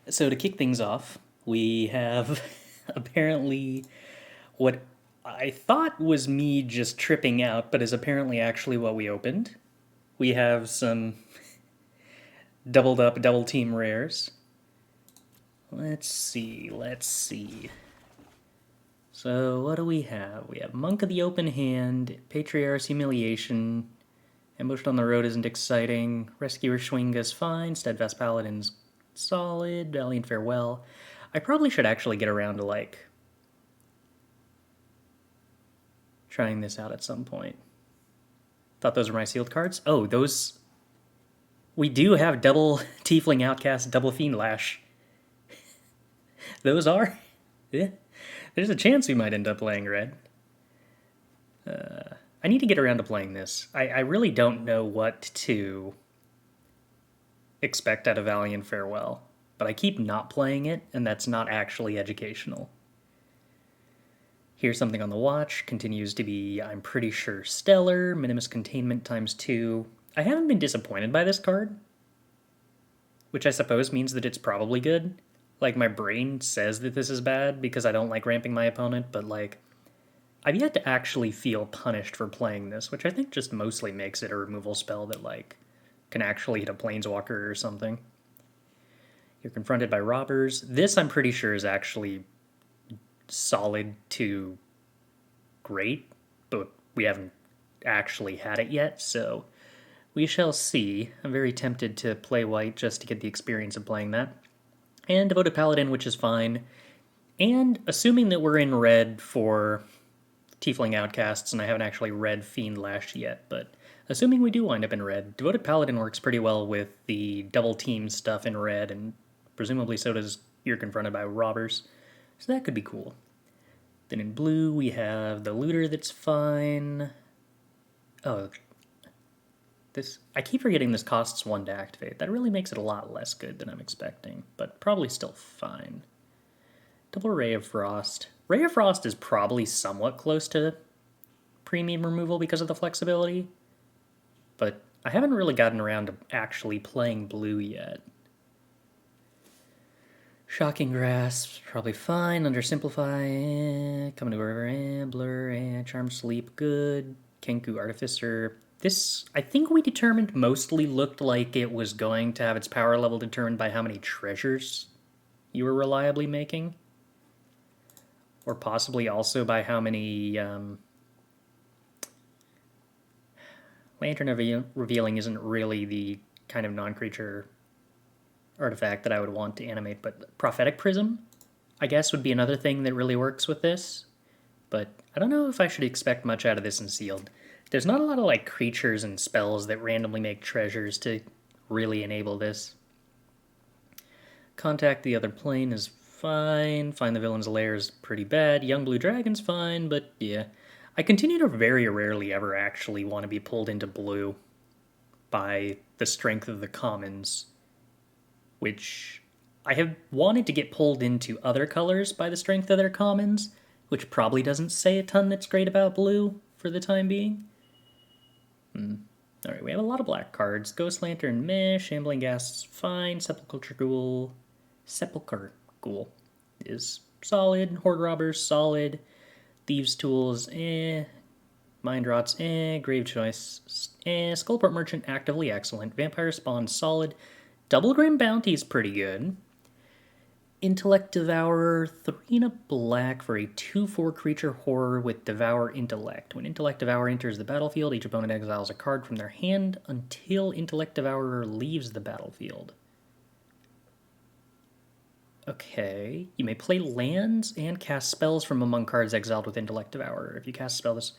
So to kick things off, we have apparently what I thought was me just tripping out, but is apparently actually what we opened. We have some doubled up double team rares. Let's see. So what do we have? We have Monk of the Open Hand, Patriarch's Humiliation, Ambushed on the Road isn't exciting, Rescuer Schwinga's fine, Steadfast Paladin's solid, Valiant Farewell. I probably should actually get around to trying this out at some point. Thought those were my sealed cards. Oh, those. We do have double Tiefling Outcast, double Fiend Lash. Those are. Yeah. There's a chance we might end up playing red. I need to get around to playing this. I really don't know what to expect out of Valiant Farewell, but I keep not playing it, and that's not actually educational. Here's something on the watch. Continues to be, I'm pretty sure, stellar. Minimus Containment times 2. I haven't been disappointed by this card, which I suppose means that it's probably good. Like, my brain says that this is bad because I don't like ramping my opponent, but, I've yet to actually feel punished for playing this, which I think just mostly makes it a removal spell that, can actually hit a Planeswalker or something. You're confronted by robbers. This, I'm pretty sure, is actually solid to great, but we haven't actually had it yet, so we shall see. I'm very tempted to play white just to get the experience of playing that. And Devoted Paladin, which is fine. And assuming that we're in red for Tiefling Outcasts, and I haven't actually read Fiend Lash yet, but assuming we do wind up in red, Devoted Paladin works pretty well with the double team stuff in red, and presumably so does You're Confronted by Robbers. So that could be cool. Then in blue, we have the Looter that's fine. Oh, this. I keep forgetting this costs 1 to activate. That really makes it a lot less good than I'm expecting, but probably still fine. Double Ray of Frost. Ray of Frost is probably somewhat close to premium removal because of the flexibility, but I haven't really gotten around to actually playing blue yet. Shocking Grasp, probably fine. Undersimplify, Coming to River, Blur, Charm Sleep, good. Kenku Artificer. This, I think we determined, mostly looked like it was going to have its power level determined by how many treasures you were reliably making. Or possibly also by how many... Lantern Revealing isn't really the kind of non-creature artifact that I would want to animate, but Prophetic Prism, I guess, would be another thing that really works with this. But I don't know if I should expect much out of this in Sealed. There's not a lot of creatures and spells that randomly make treasures to really enable this. Contact the Other Plane is fine. Find the Villain's Lair is pretty bad. Young Blue Dragon's fine, but yeah. I continue to very rarely ever actually want to be pulled into blue by the strength of the commons, which I have wanted to get pulled into other colors by the strength of their commons, which probably doesn't say a ton that's great about blue for the time being. Alright, we have a lot of black cards. Ghost Lantern, meh. Shambling Ghast's fine. Sepulchre Ghoul is solid. Horde Robbers, solid. Thieves' Tools, Mind Rots, Grave Choice, Skullport Merchant, actively excellent. Vampire Spawn, solid. Double Grim Bounty's pretty good. Intellect Devourer, 3 and a black for a 2/4 creature horror with Devour Intellect. When Intellect Devourer enters the battlefield, each opponent exiles a card from their hand until Intellect Devourer leaves the battlefield. Okay, you may play lands and cast spells from among cards exiled with Intellect Devourer. If you cast a spell this...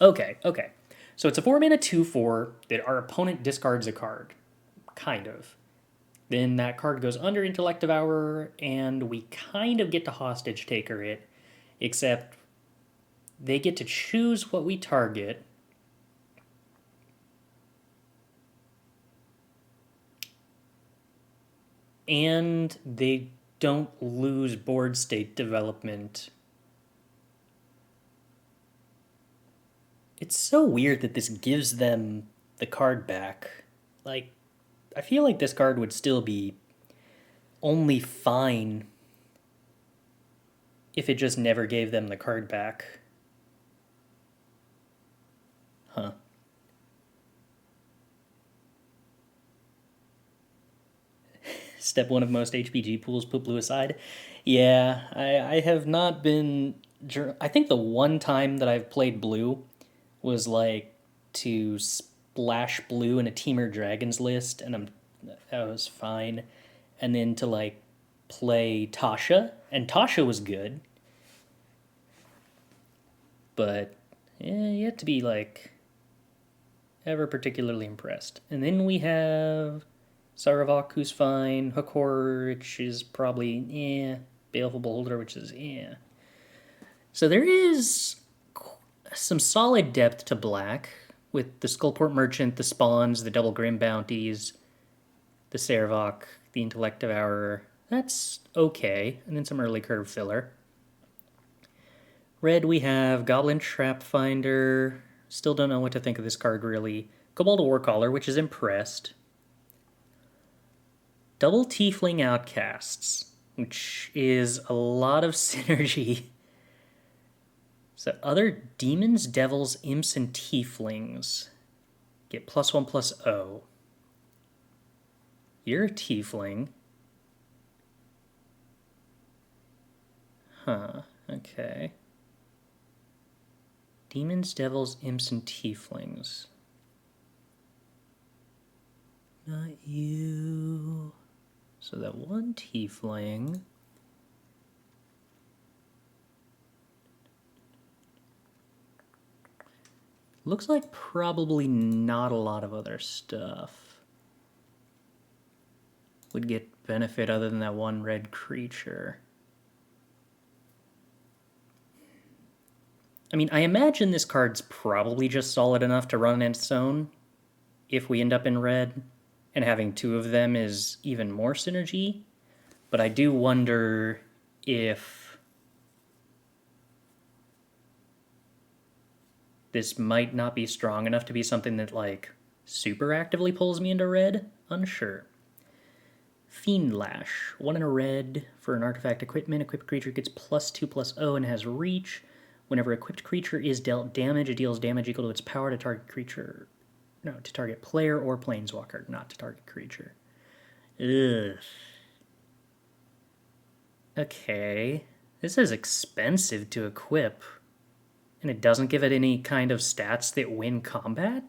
Okay. So it's a 4-mana 2/4 that our opponent discards a card. Kind of. Then that card goes under Intellect Devourer, and we kind of get to Hostage Taker it, except they get to choose what we target. And they don't lose board state development. It's so weird that this gives them the card back. I feel like this card would still be only fine if it just never gave them the card back. Huh. Step one of most HPG pools, put blue aside. Yeah, I have not been. I think the one time that I've played blue was like to splash blue in a Teamer Dragons list, and that was fine. And then to like play Tasha, and Tasha was good, but yeah, yet to be like ever particularly impressed. And then we have Saravak, who's fine, Hook Horror, which is probably Baleful Beholder, which is So there is some solid depth to black with the Skullport Merchant, the Spawns, the Double Grim Bounties, the Saravak, the Intellect Devourer. That's okay, and then some early curve filler. Red, we have Goblin Trap Finder. Still don't know what to think of this card, really. Cobalt Warcaller, which is impressed. Double Tiefling Outcasts, which is a lot of synergy. So other demons, devils, imps, and tieflings get +1/+0. You're a tiefling. Huh, okay. Demons, devils, imps, and tieflings. Not you. So that one tiefling. Looks like probably not a lot of other stuff would get benefit other than that one red creature. I mean, I imagine this card's probably just solid enough to run on its own if we end up in red, and having two of them is even more synergy. But I do wonder if this might not be strong enough to be something that, like, super actively pulls me into red. Unsure. Fiend Lash. 1 in a red for an artifact equipment. Equipped creature gets +2/+0 and has reach. Whenever equipped creature is dealt damage, it deals damage equal to its power to target creature. No, to target player or planeswalker, not to target creature. Ugh. Okay. This is expensive to equip. And it doesn't give it any kind of stats that win combat?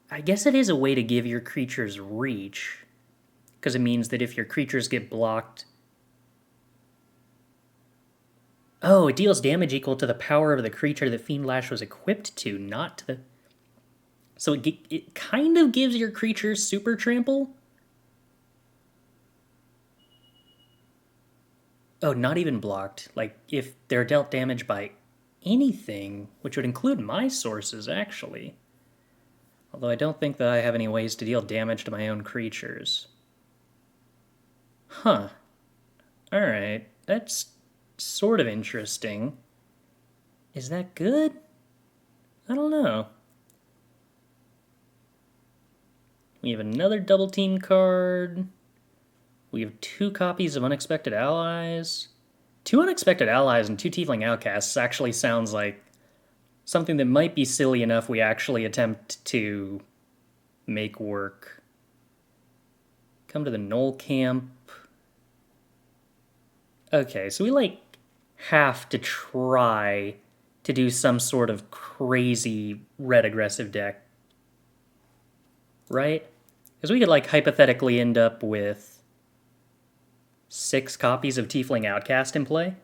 I guess it is a way to give your creatures reach. Because it means that if your creatures get blocked... Oh, it deals damage equal to the power of the creature that Fiend Lash was equipped to, not to the... So it kind of gives your creatures super trample? Oh, not even blocked. Like, if they're dealt damage by anything, which would include my sources, actually. Although I don't think that I have any ways to deal damage to my own creatures. Huh. Alright, that's sort of interesting. Is that good? I don't know. We have another Double Team card. We have 2 copies of Unexpected Allies. 2 Unexpected Allies and 2 Tiefling Outcasts actually sounds like something that might be silly enough we actually attempt to make work. Come to the Knoll Camp. Okay, so we, like, have to try to do some sort of crazy red aggressive deck. Right? Because we could, like, hypothetically end up with 6 copies of Tiefling Outcast in play.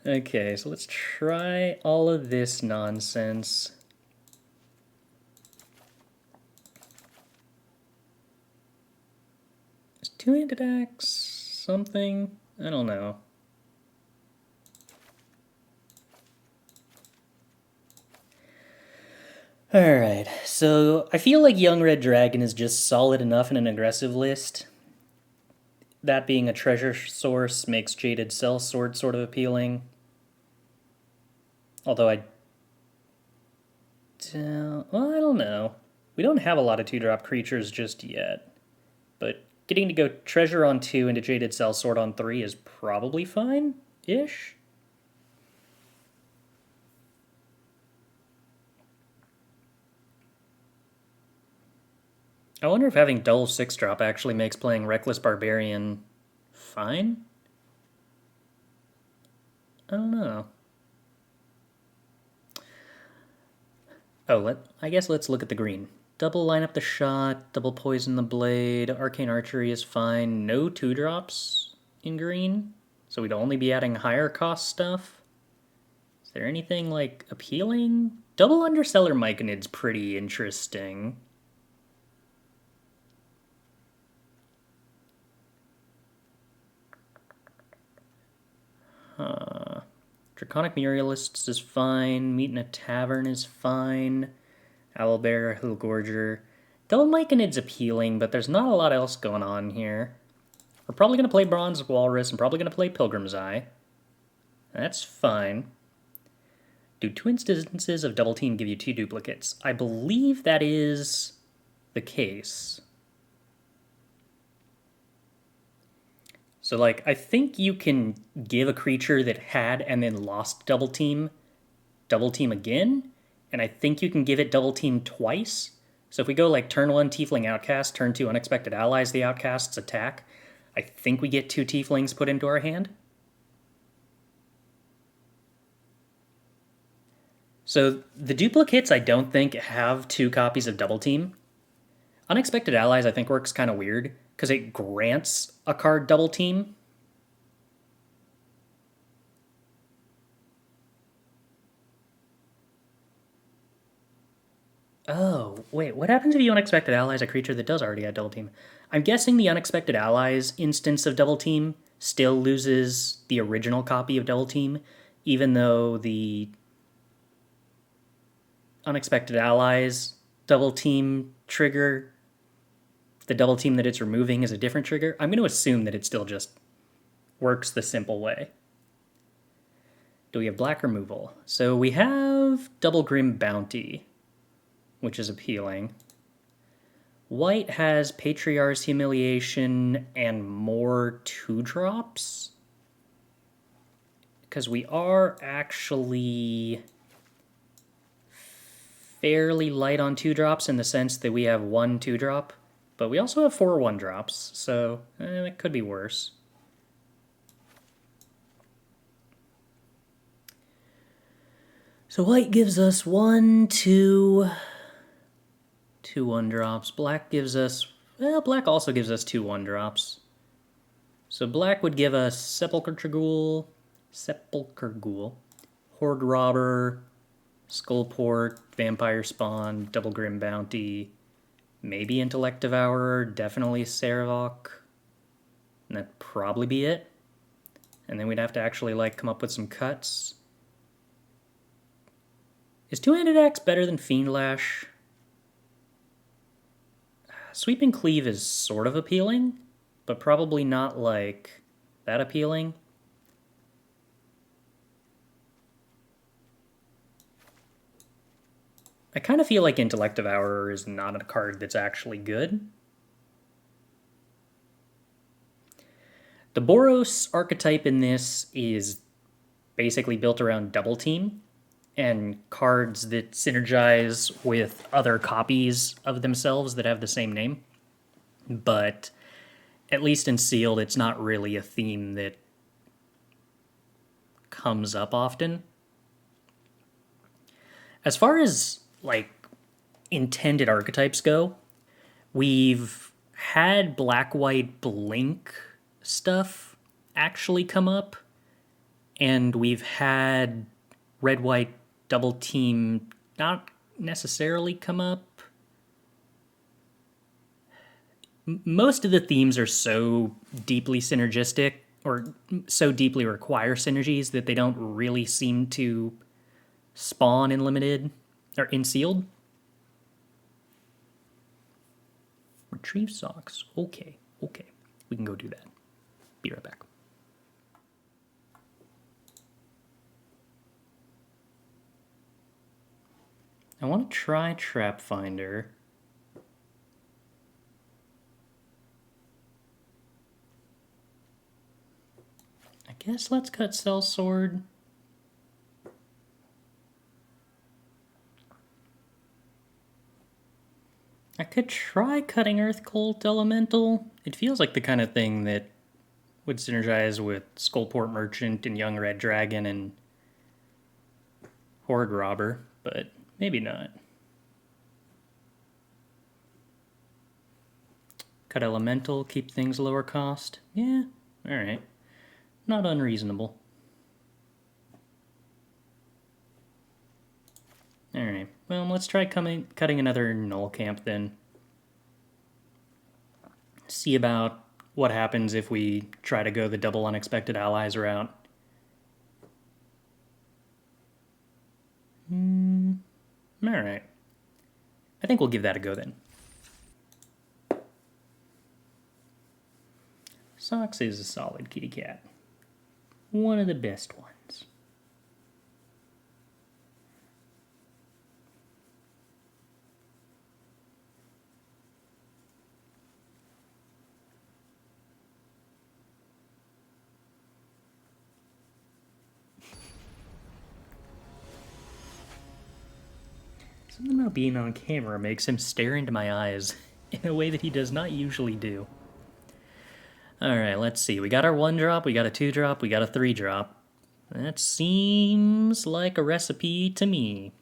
Okay, so let's try all of this nonsense. Is 2-handed axe something? I don't know. Alright, so I feel like Young Red Dragon is just solid enough in an aggressive list. That being a treasure source makes Jaded Sellsword sort of appealing. Although well, I don't know. We don't have a lot of 2-drop creatures just yet, but getting to go Treasure on 2 into Jaded Sellsword on 3 is probably fine-ish. I wonder if having double 6-drop actually makes playing Reckless Barbarian fine? I don't know. Oh, I guess let's look at the green. Double line up the shot, double poison the blade, arcane archery is fine. No 2-drops in green, so we'd only be adding higher cost stuff. Is there anything like appealing? Double Underseller Myconid's pretty interesting. Draconic Muralists is fine. Meet in a Tavern is fine. Owlbear, Hillgorger. Double Myconid's appealing, but there's not a lot else going on here. We're probably going to play Bronze Walrus and probably going to play Pilgrim's Eye. That's fine. Do 2 instances of Double Team give you 2 duplicates? I believe that is the case. So, like, I think you can give a creature that had and then lost Double Team again, and I think you can give it Double Team twice. So if we go like turn 1 Tiefling Outcast, turn 2 Unexpected Allies, the Outcasts attack, I think we get 2 Tieflings put into our hand. So the duplicates I don't think have 2 copies of Double Team. Unexpected Allies I think works kind of weird, because it grants a card Double Team. Oh, wait, what happens if you Unexpected Allies a creature that does already have Double Team? I'm guessing the Unexpected Allies instance of Double Team still loses the original copy of Double Team, even though the Unexpected Allies Double Team trigger, the Double Team that it's removing is a different trigger. I'm going to assume that it still just works the simple way. Do we have black removal? So we have Double Grim Bounty, which is appealing. White has Patriarch's Humiliation and more 2-drops. Because we are actually fairly light on 2-drops in the sense that we have 1 2-drop, but we also have 4 1-drops, so it could be worse. So white gives us 1, 2, 2 1-drops. Black gives us, well, black also gives us 2 1-drops. So black would give us Sepulchre Ghoul, Horde Robber, Skullport, Vampire Spawn, Double Grim Bounty, maybe Intellect Devourer, definitely Saravok, and that'd probably be it. And then we'd have to actually like come up with some cuts. Is Two-Handed Axe better than Fiend Lash? Sweeping Cleave is sort of appealing, but probably not like that appealing. I kind of feel like Intellect Devourer is not a card that's actually good. The Boros archetype in this is basically built around Double Team and cards that synergize with other copies of themselves that have the same name. But at least in Sealed, it's not really a theme that comes up often. As far as like intended archetypes go, we've had black-white blink stuff actually come up, and we've had red-white Double Team not necessarily come up. Most of the themes are so deeply synergistic, or so deeply require synergies, that they don't really seem to spawn in Limited, or in Sealed. Retrieve socks. Okay. We can go do that. Be right back. I want to try Trap Finder. I guess let's cut Sellsword. I could try cutting Earth Cult Elemental. It feels like the kind of thing that would synergize with Skullport Merchant and Young Red Dragon and Horde Robber, but maybe not. Cut Elemental, keep things lower cost. Yeah, alright. Not unreasonable. Alright, well, let's try cutting another Null Camp then. See about what happens if we try to go the double Unexpected Allies route. Alright. I think we'll give that a go then. Socks is a solid kitty cat. One of the best ones. Something about being on camera makes him stare into my eyes in a way that he does not usually do. Alright, let's see. We got our 1-drop, we got a 2-drop, we got a 3-drop. That seems like a recipe to me.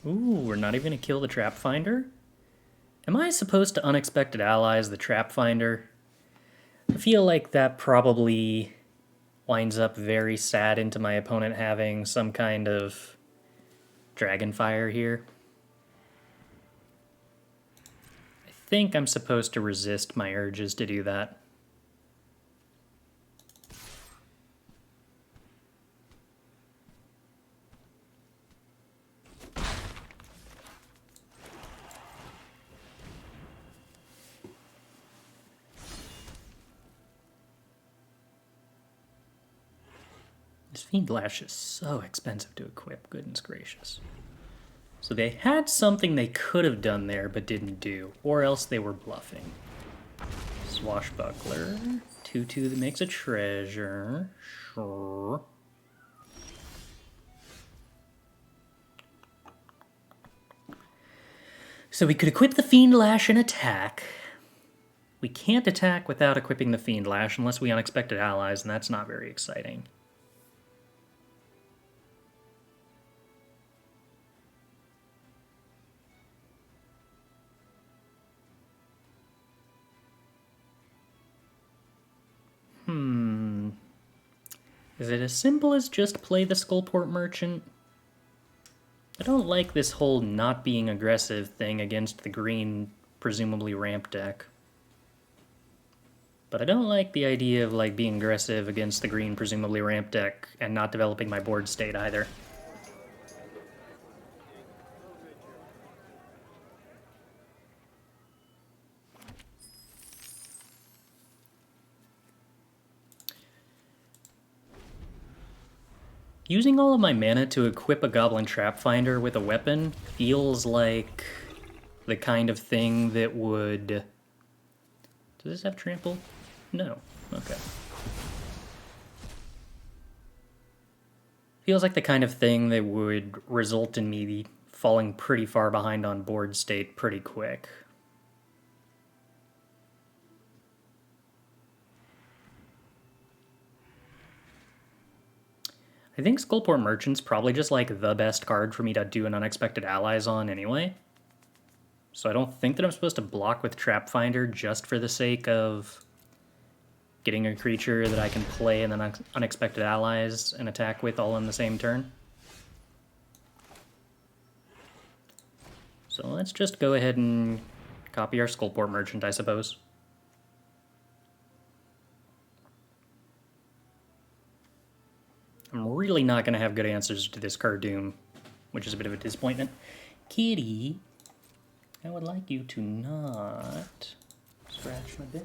Ooh, we're not even gonna kill the Trap Finder? Am I supposed to Unexpected Allies the Trap Finder? I feel like that probably winds up very sad into my opponent having some kind of Dragonfire here. I think I'm supposed to resist my urges to do that. This Fiend Lash is so expensive to equip, goodness gracious. So they had something they could have done there but didn't do, or else they were bluffing. Swashbuckler, 2/2 that makes a treasure, sure. So we could equip the Fiend Lash and attack. We can't attack without equipping the Fiend Lash unless we Unexpected Allies, and that's not very exciting. Is it as simple as just play the Skullport Merchant? I don't like this whole not being aggressive thing against the green, presumably ramp deck. But I don't like the idea of like being aggressive against the green, presumably ramp deck, and not developing my board state either. Using all of my mana to equip a Goblin Trap Finder with a weapon feels like the kind of thing that would... Does this have trample? No. Okay. Feels like the kind of thing that would result in me falling pretty far behind on board state pretty quick. I think Skullport Merchant's probably just like the best card for me to do an Unexpected Allies on anyway. So I don't think that I'm supposed to block with Trap Finder just for the sake of getting a creature that I can play and then Unexpected Allies and attack with all in the same turn. So let's just go ahead and copy our Skullport Merchant, I suppose. I'm really not going to have good answers to this Cardoom, which is a bit of a disappointment. Kitty, I would like you to not scratch my bed.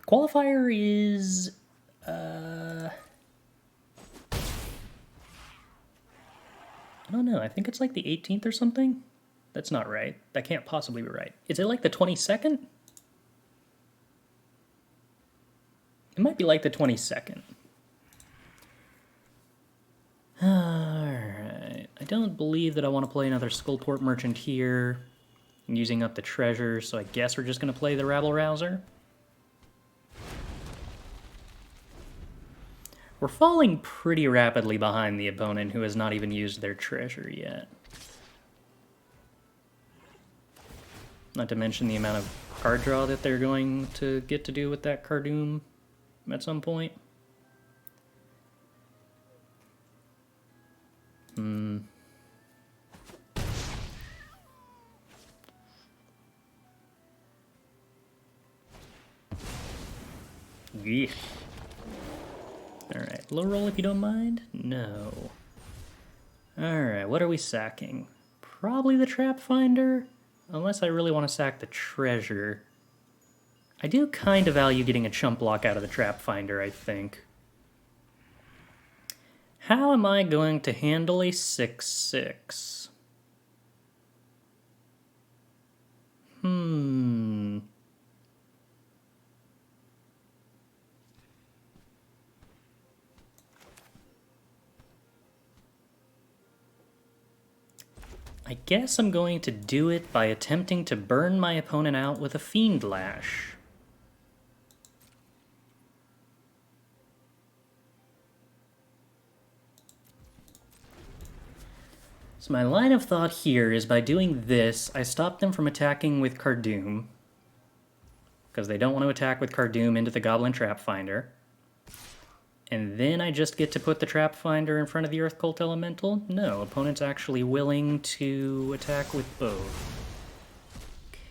Qualifier is... I don't know, I think it's like the 18th or something? That's not right. That can't possibly be right. Is it like the 22nd? It might be like the 22nd. Alright. I don't believe that I want to play another Skullport Merchant here. I'm using up the treasure, so I guess we're just going to play the Rabble Rouser. We're falling pretty rapidly behind the opponent, who has not even used their treasure yet. Not to mention the amount of card draw that they're going to get to do with that Cardoom at some point. Yeah. Alright, low roll if you don't mind? No. Alright, what are we sacking? Probably the Trap Finder? Unless I really want to sack the treasure. I do kind of value getting a chump block out of the Trap Finder, I think. How am I going to handle a 6/6? I guess I'm going to do it by attempting to burn my opponent out with a Fiend Lash. So my line of thought here is by doing this, I stop them from attacking with Cardoom, because they don't want to attack with Cardoom into the Goblin Trap Finder. And then I just get to put the Trap Finder in front of the Earth Cult Elemental? No, opponent's actually willing to attack with both.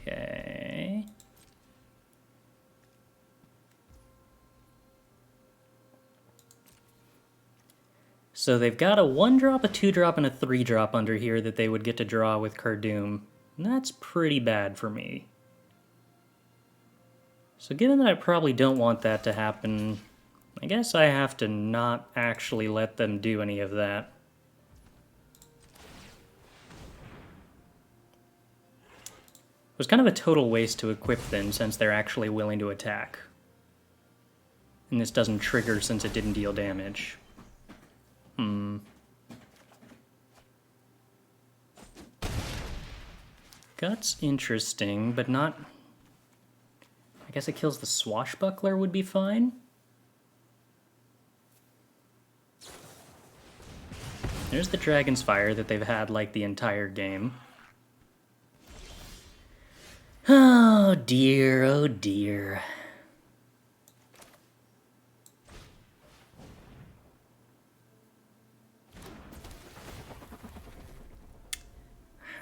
Okay. So they've got a 1-drop, a 2-drop, and a 3-drop under here that they would get to draw with Cardoom. And that's pretty bad for me. So given that I probably don't want that to happen, I guess I have to not actually let them do any of that. It was kind of a total waste to equip them since they're actually willing to attack. And this doesn't trigger since it didn't deal damage. Gut's interesting, but not... I guess it kills the Swashbuckler would be fine. There's the Dragon's Fire that they've had like the entire game. Oh dear, oh dear.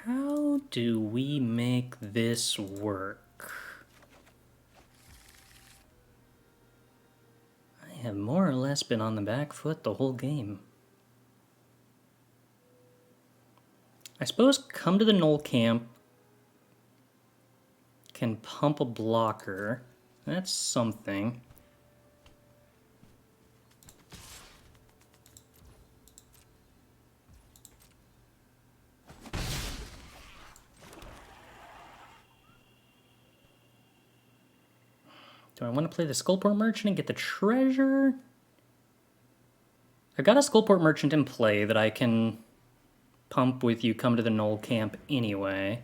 How do we make this work? I have more or less been on the back foot the whole game. I suppose come to the Knoll Camp can pump a blocker. That's something. Do I want to play the Skullport Merchant and get the treasure? I've got a Skullport Merchant in play that I can pump with you come to the Knoll Camp anyway.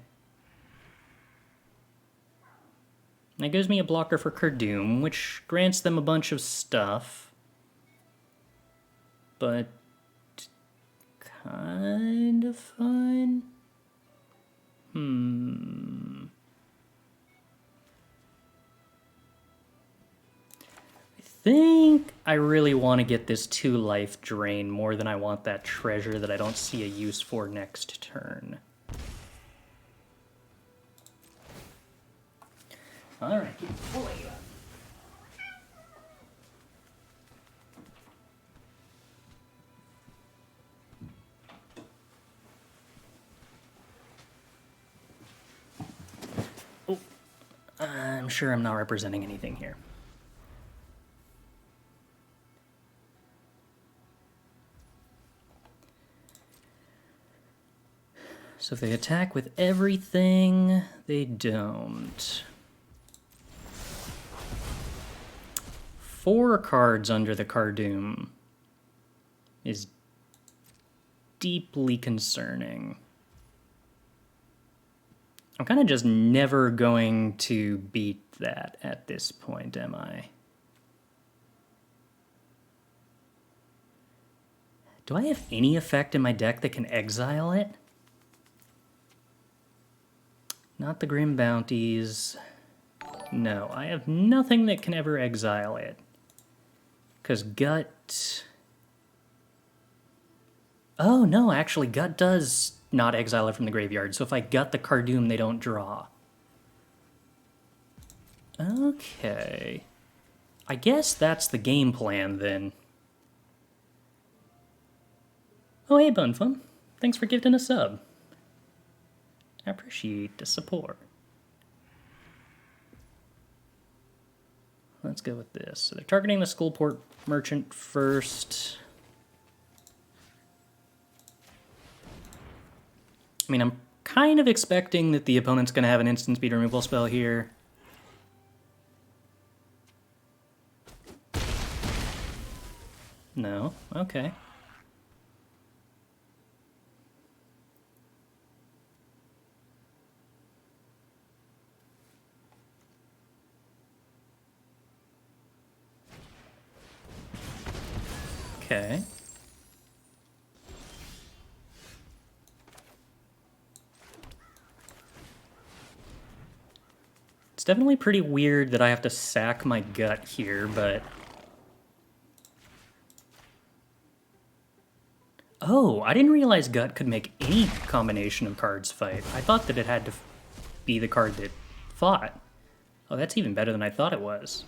That gives me a blocker for Cardoom, which grants them a bunch of stuff. But kind of fine. I think I really want to get this 2-life drain more than I want that treasure that I don't see a use for next turn. Alright, keep pulling you up. Oh, I'm sure I'm not representing anything here. So if they attack with everything, they don't. 4 cards under the Cardoom is deeply concerning. I'm kind of just never going to beat that at this point, am I? Do I have any effect in my deck that can exile it? Not the Grim Bounties. No, I have nothing that can ever exile it. Because Gut... Oh, no, actually, Gut does not exile it from the graveyard, so if I gut the Cardoom, they don't draw. Okay. I guess that's the game plan, then. Oh, hey, Bunfun. Thanks for gifting a sub. I appreciate the support. Let's go with this. So they're targeting the Skullport Merchant first. I mean, I'm kind of expecting that the opponent's going to have an instant speed removal spell here. No? Okay. Okay. It's definitely pretty weird that I have to sack my Gut here, but... Oh, I didn't realize Gut could make any combination of cards fight. I thought that it had to be the card that fought. Oh, that's even better than I thought it was.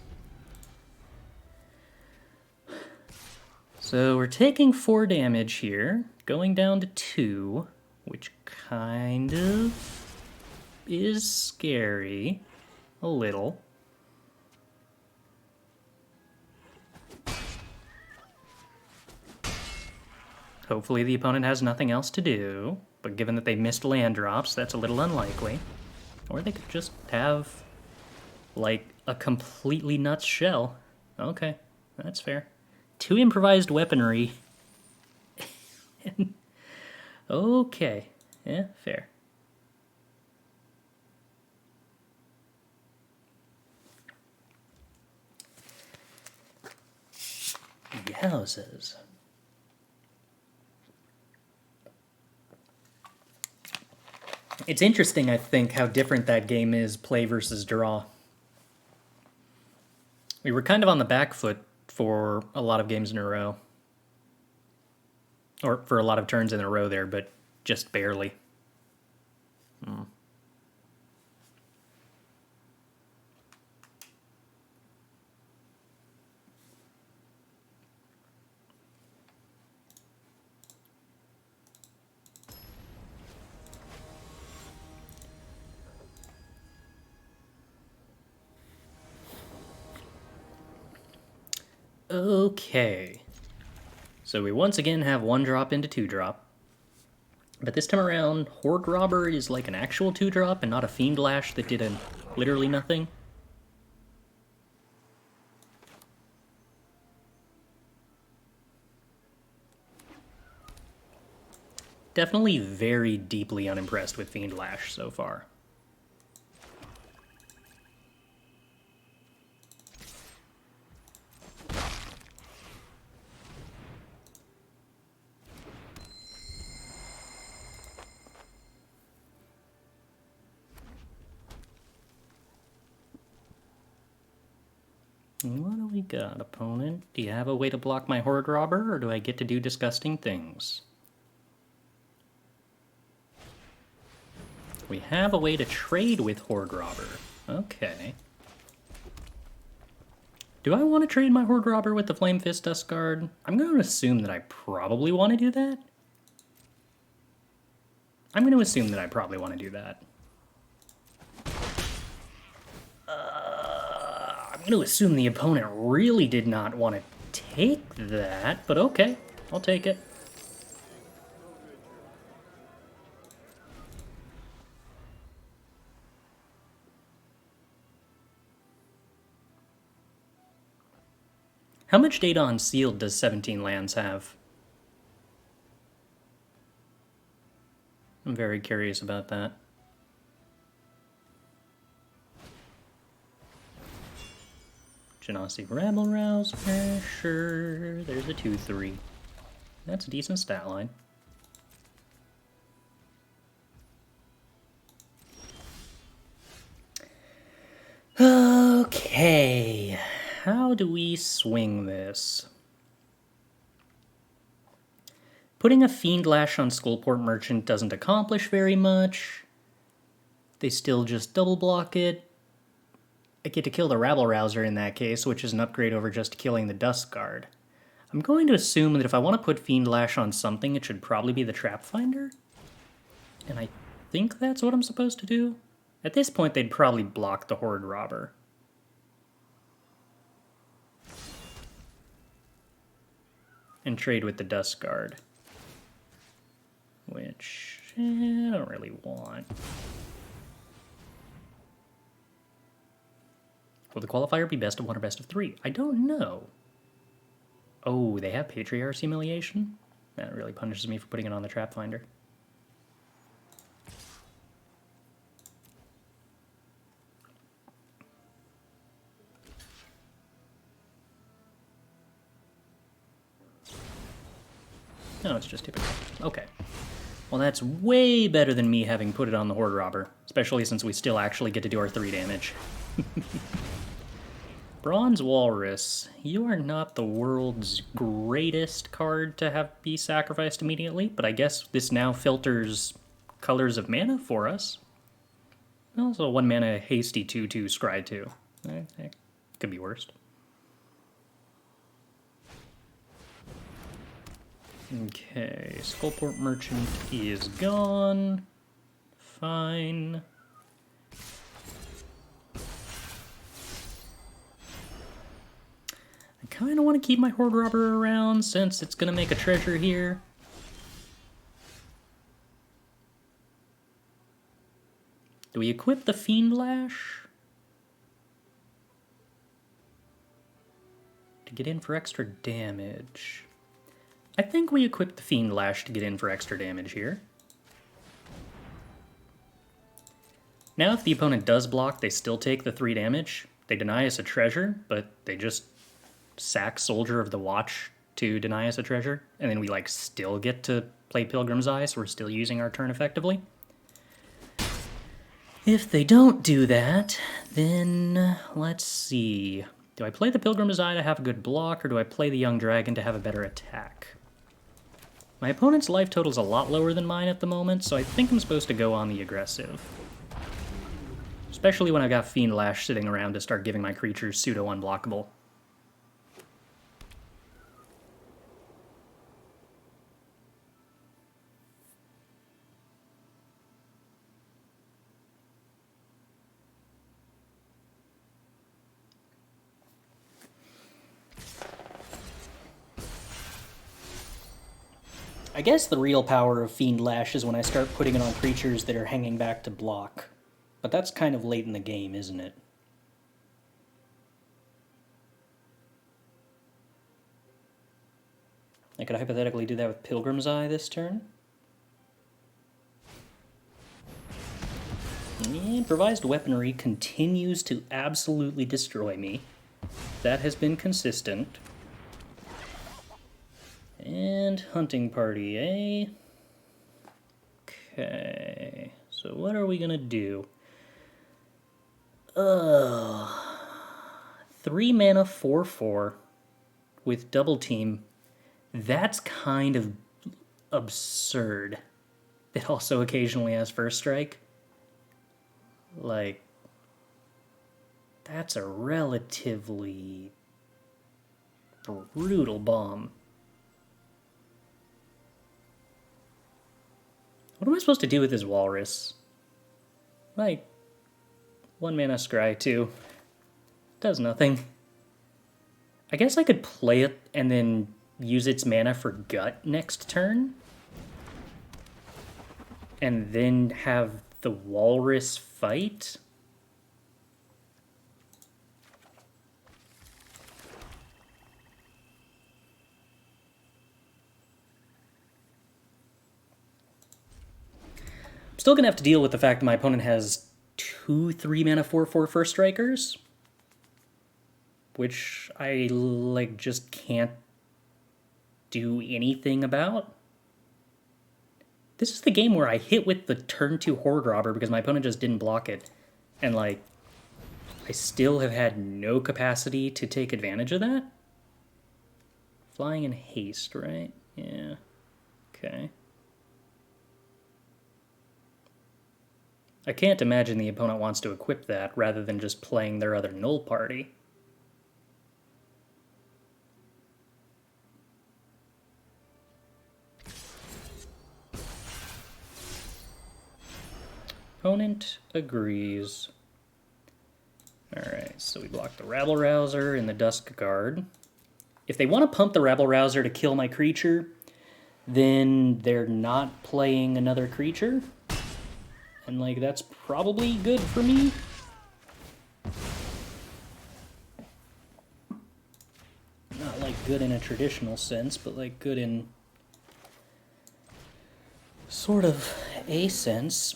So we're taking 4 damage here, going down to 2, which kind of is scary. A little. Hopefully the opponent has nothing else to do, but given that they missed land drops, that's a little unlikely. Or they could just have, like, a completely nuts shell. Okay, that's fair. 2 improvised weaponry. Okay, yeah, fair. Yowzers. It's interesting, I think, how different that game is, play versus draw. We were kind of on the back foot for a lot of games in a row. Or for a lot of turns in a row there, but just barely. Okay. So we once again have 1-drop into 2-drop. But this time around, Horde Robber is like an actual 2-drop and not a Fiend Lash that did literally nothing. Definitely very deeply unimpressed with Fiend Lash so far. What do we got, opponent? Do you have a way to block my Horde Robber, or do I get to do disgusting things? We have a way to trade with Horde Robber. Okay. Do I want to trade my Horde Robber with the Flame Fist Dust Guard? I'm going to assume that I probably want to do that. I'm going to assume that I probably want to do that. I'm going to assume the opponent really did not want to take that, but okay, I'll take it. How much data on sealed does 17 lands have? I'm very curious about that. Genasi Rabble Rouse, sure. There's a 2-3. That's a decent stat line. Okay, how do we swing this? Putting a Fiend Lash on Skullport Merchant doesn't accomplish very much. They still just double block it. I get to kill the Rabble Rouser in that case, which is an upgrade over just killing the Dust Guard. I'm going to assume that if I want to put Fiend Lash on something, it should probably be the Trap Finder. And I think that's what I'm supposed to do. At this point, they'd probably block the Horde Robber. And trade with the Dust Guard. Which I don't really want. Will the qualifier be best of 1 or best of 3? I don't know. Oh, they have Patriarch's Humiliation? That really punishes me for putting it on the Trap Finder. No, it's just typical. Okay. Well, that's way better than me having put it on the Horde Robber, especially since we still actually get to do our 3 damage. Bronze Walrus, you are not the world's greatest card to have be sacrificed immediately, but I guess this now filters colors of mana for us. Also 1 mana hasty 2/2 scry 2. Could be worse. Okay, Skullport Merchant is gone. Fine. I kind of want to keep my Horde Robber around since it's going to make a treasure here. Do we equip the Fiend Lash? To get in for extra damage. I think we equip the Fiend Lash to get in for extra damage here. Now if the opponent does block, they still take the 3 damage. They deny us a treasure, but they just sack Soldier of the Watch to deny us a treasure, and then we like still get to play Pilgrim's Eye, so we're still using our turn effectively. If they don't do that, then let's see. Do I play the Pilgrim's Eye to have a good block, or do I play the Young Dragon to have a better attack? My opponent's life total's a lot lower than mine at the moment, so I think I'm supposed to go on the aggressive. Especially when I've got Fiend Lash sitting around to start giving my creatures pseudo-unblockable. I guess the real power of Fiend Lash is when I start putting it on creatures that are hanging back to block. But that's kind of late in the game, isn't it? I could hypothetically do that with Pilgrim's Eye this turn. Improvised weaponry continues to absolutely destroy me. That has been consistent. And hunting party, eh? Okay, so what are we gonna do? 3 mana 4/4 with double team. That's kind of absurd. It also occasionally has first strike. Like, that's a relatively brutal bomb. What am I supposed to do with this Walrus? Like, 1 mana scry 2. Does nothing. I guess I could play it and then use its mana for Gut next turn. And then have the Walrus fight? Still gonna have to deal with the fact that my opponent has 2 3-mana 4/4 first strikers, which I like just can't do anything about. This is the game where I hit with the turn 2 Horde Robber because my opponent just didn't block it, and like I still have had no capacity to take advantage of that. Flying in haste, right? Yeah. Okay. I can't imagine the opponent wants to equip that rather than just playing their other null party. Opponent agrees. Alright, so we block the Rabble Rouser and the Dusk Guard. If they want to pump the Rabble Rouser to kill my creature, then they're not playing another creature. And, like, that's probably good for me. Not, like, good in a traditional sense, but, like, good in sort of a sense.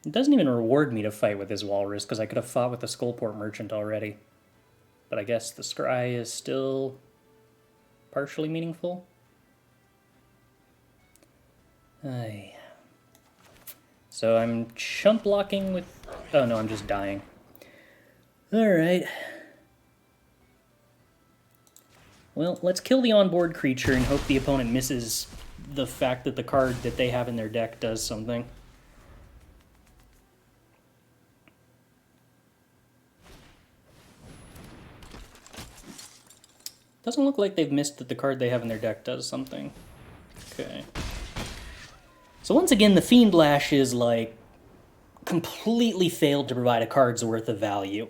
It doesn't even reward me to fight with this Walrus, because I could have fought with the Skullport Merchant already. But I guess the Scry is still partially meaningful. Aye. So I'm chump blocking with... Oh no, I'm just dying. Alright. Well, let's kill the onboard creature and hope the opponent misses the fact that the card that they have in their deck does something. Doesn't look like they've missed that the card they have in their deck does something. Okay. So once again, the Fiend Lash is, like, completely failed to provide a card's worth of value.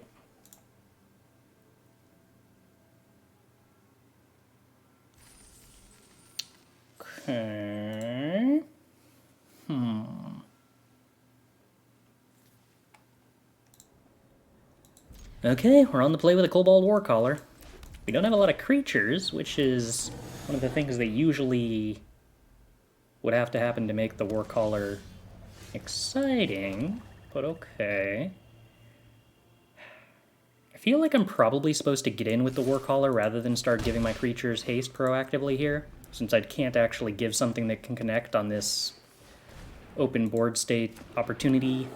Okay. Okay, we're on the play with a Kobold Warcaller. We don't have a lot of creatures, which is one of the things that usually would have to happen to make the Warcaller exciting, but okay. I feel like I'm probably supposed to get in with the Warcaller rather than start giving my creatures haste proactively here, since I can't actually give something that can connect on this open board state opportunity.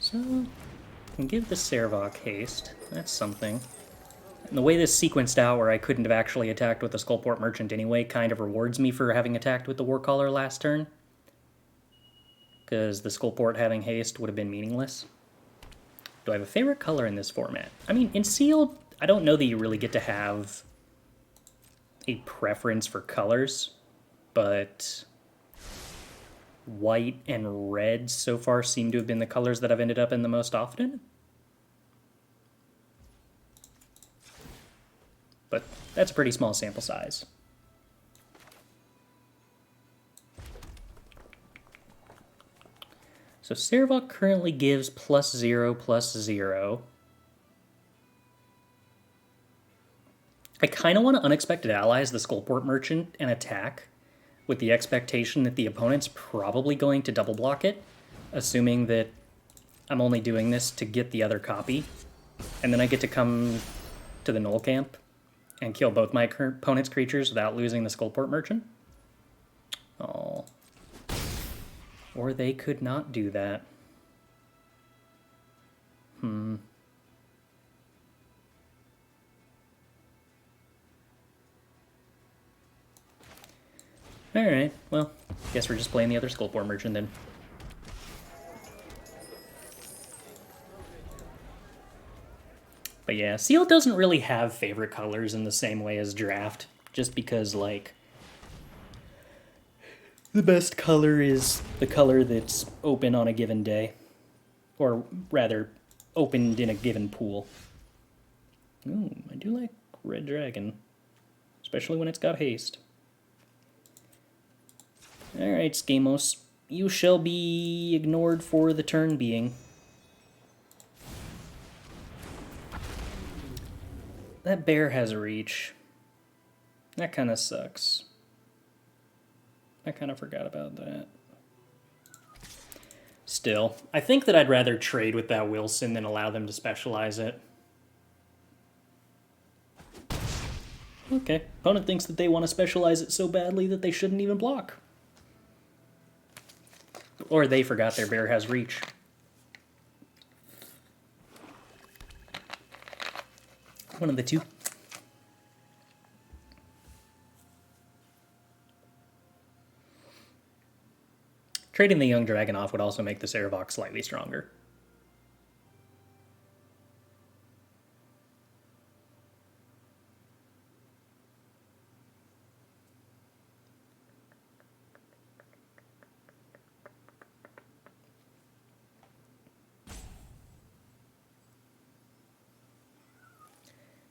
So, I can give the Servok haste. That's something. And the way this sequenced out where I couldn't have actually attacked with the Skullport Merchant anyway kind of rewards me for having attacked with the Warcaller last turn. Because the Skullport having haste would have been meaningless. Do I have a favorite color in this format? I mean, in Sealed, I don't know that you really get to have a preference for colors, but white and red so far seem to have been the colors that I've ended up in the most often. But that's a pretty small sample size. So Servok currently gives +0/+0. I kind of want to Unexpected Allies the Skullport Merchant and attack, with the expectation that the opponent's probably going to double block it, assuming that I'm only doing this to get the other copy, and then I get to come to the Null Camp and kill both my opponent's creatures without losing the Skullport Merchant. Oh. Or they could not do that. Alright, well, guess we're just playing the other Skullport Merchant then. But yeah, Seal doesn't really have favorite colors in the same way as Draft, just because, like, the best color is the color that's open on a given day. Or rather, opened in a given pool. Ooh, I do like Red Dragon. Especially when it's got haste. Alright, Skamos. You shall be ignored for the turn being. That bear has reach. That kind of sucks. I kind of forgot about that. Still, I think that I'd rather trade with that Wilson than allow them to specialize it. Okay, opponent thinks that they want to specialize it so badly that they shouldn't even block. Or they forgot their bear has reach. One of the two. Trading the young dragon off would also make the Sarevok slightly stronger.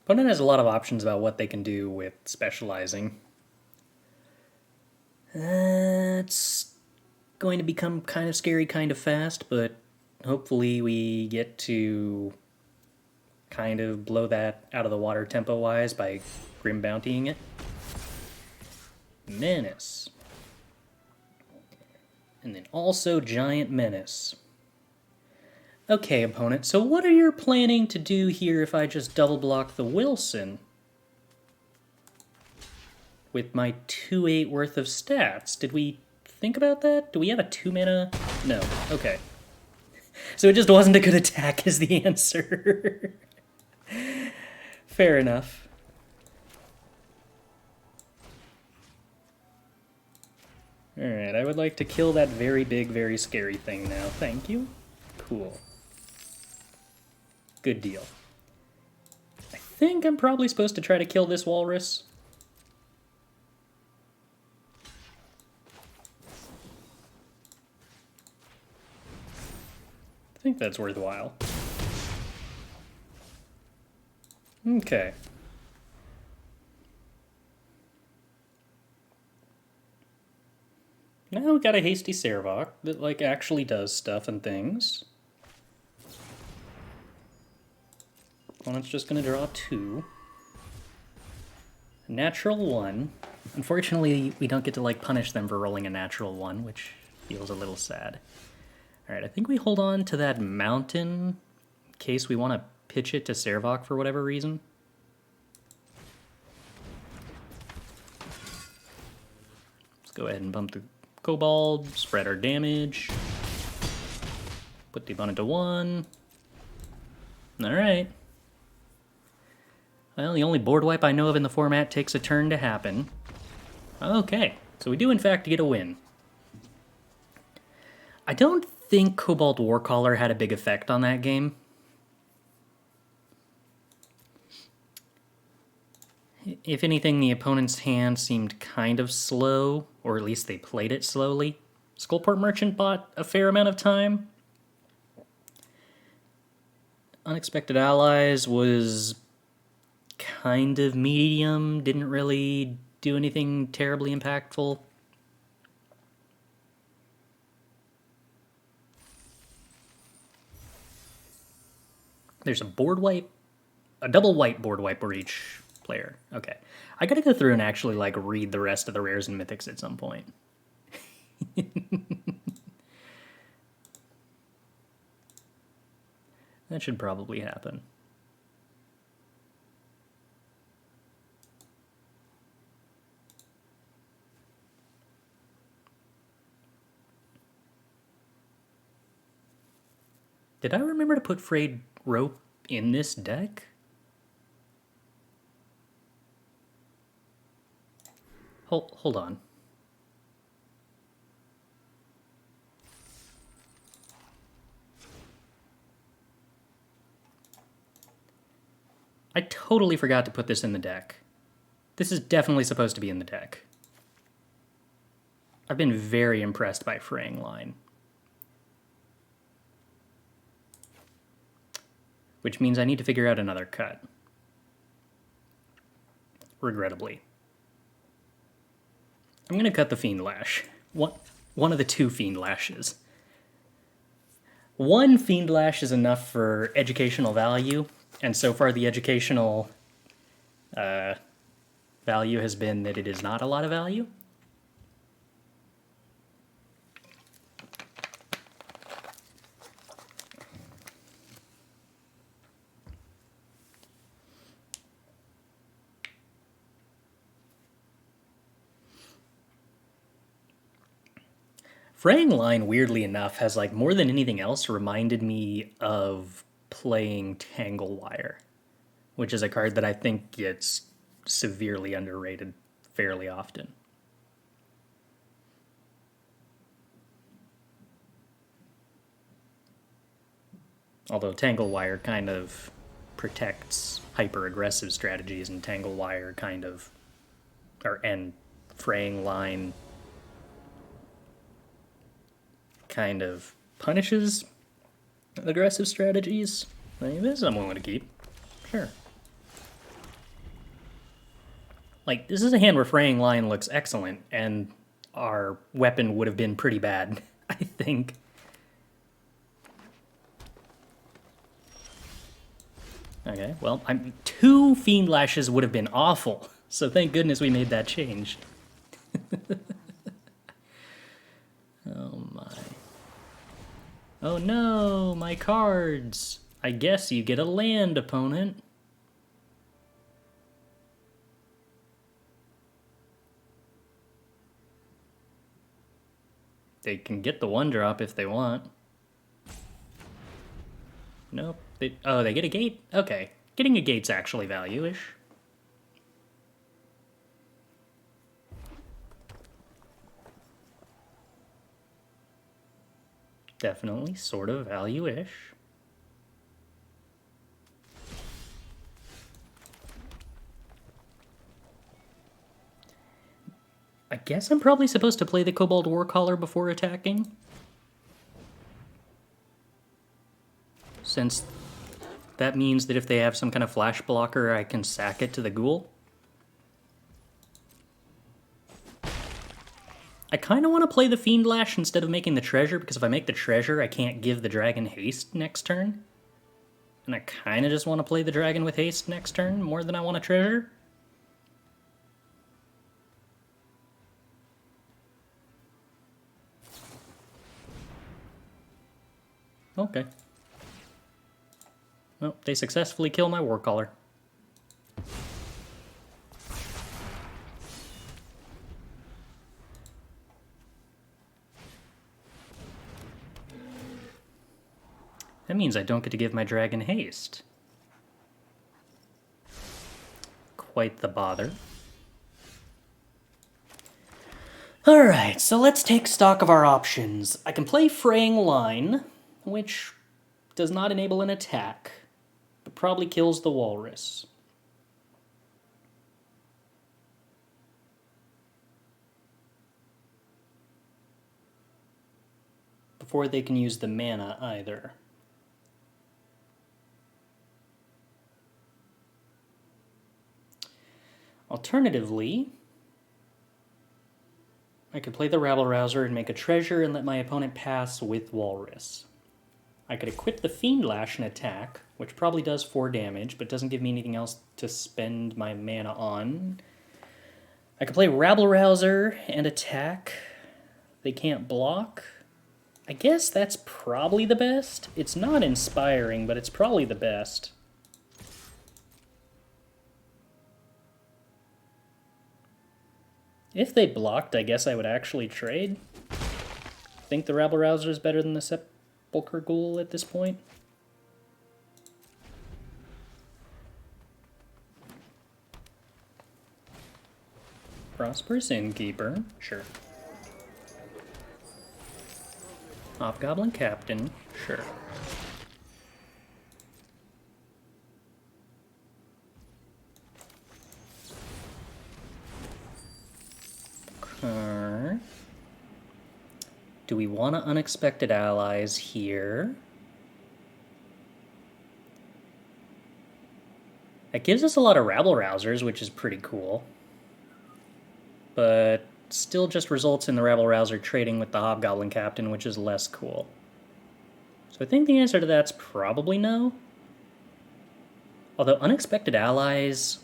Opponent has a lot of options about what they can do with specializing. It's going to become kind of scary kind of fast, but hopefully we get to kind of blow that out of the water tempo-wise by Grim Bountying it. Menace. And then also Giant Menace. Okay, opponent, so what are you planning to do here if I just double block the Wilson? With my 2/8 worth of stats. Did we think about that? Do we have a 2-mana? No. Okay. So it just wasn't a good attack is the answer. Fair enough. Alright, I would like to kill that very big, very scary thing now. Thank you. Cool. Good deal. I think I'm probably supposed to try to kill this walrus. I think that's worthwhile. Okay. Now we got a hasty Sarevok that, like, actually does stuff and things. Opponent's just gonna draw 2. Natural 1. Unfortunately, we don't get to, like, punish them for rolling a natural 1, which feels a little sad. Alright, I think we hold on to that mountain in case we want to pitch it to Sarevok for whatever reason. Let's go ahead and bump the Kobold, spread our damage. Put the opponent to 1. Alright. Well, the only board wipe I know of in the format takes a turn to happen. Okay, so we do in fact get a win. I don't think Cobalt Warcaller had a big effect on that game. If anything, the opponent's hand seemed kind of slow, or at least they played it slowly. Skullport Merchant bought a fair amount of time. Unexpected Allies was kind of medium, didn't really do anything terribly impactful. There's a board wipe, a double white board wipe for each player. Okay. I gotta go through and actually, like, read the rest of the rares and mythics at some point. That should probably happen. Did I remember to put Frayed Rope in this deck? Hold on. I totally forgot to put this in the deck. This is definitely supposed to be in the deck. I've been very impressed by Fraying Line. Which means I need to figure out another cut. Regrettably. I'm going to cut the Fiend Lash. One of the two Fiend Lashes. One Fiend Lash is enough for educational value, and so far the educational value has been that it is not a lot of value. Fraying Line, weirdly enough, has like more than anything else reminded me of playing Tangle Wire, which is a card that I think gets severely underrated fairly often. Although Tangle Wire kind of protects hyper-aggressive strategies, and Tangle Wire kind of, and Fraying Line kind of punishes aggressive strategies. I mean, this is something I want to keep. Sure. Like, this is a hand where Fraying Line looks excellent, and our weapon would have been pretty bad, I think. Okay, well, two Fiend Lashes would have been awful, so thank goodness we made that change. Oh my. Oh no, my cards! I guess you get a land, opponent. They can get the 1-drop if they want. Nope. They get a gate? Okay. Getting a gate's actually value-ish. Definitely sort of value-ish. I guess I'm probably supposed to play the Kobold Warcaller before attacking. Since that means that if they have some kind of flash blocker, I can sack it to the ghoul. I kind of want to play the Fiend Lash instead of making the treasure, because if I make the treasure, I can't give the dragon haste next turn. And I kind of just want to play the dragon with haste next turn more than I want a treasure. Okay. Well, they successfully kill my Warcaller. That means I don't get to give my dragon haste. Quite the bother. Alright, so let's take stock of our options. I can play Fraying Line, which does not enable an attack, but probably kills the walrus. Before they can use the mana either. Alternatively, I could play the Rabble-Rouser and make a treasure and let my opponent pass with Walrus. I could equip the Fiend Lash and attack, which probably does 4 damage, but doesn't give me anything else to spend my mana on. I could play Rabble-Rouser and attack. They can't block. I guess that's probably the best. It's not inspiring, but it's probably the best. If they blocked, I guess I would actually trade. Think the Rabble-Rouser is better than the Sepulchre Ghoul at this point? Prosperous Innkeeper, sure. Hobgoblin Captain, sure. Do we want to Unexpected Allies here? It gives us a lot of Rabble-Rousers, which is pretty cool. But still just results in the rabble-rouser trading with the hobgoblin captain, which is less cool. So I think the answer to that's probably no. Although unexpected allies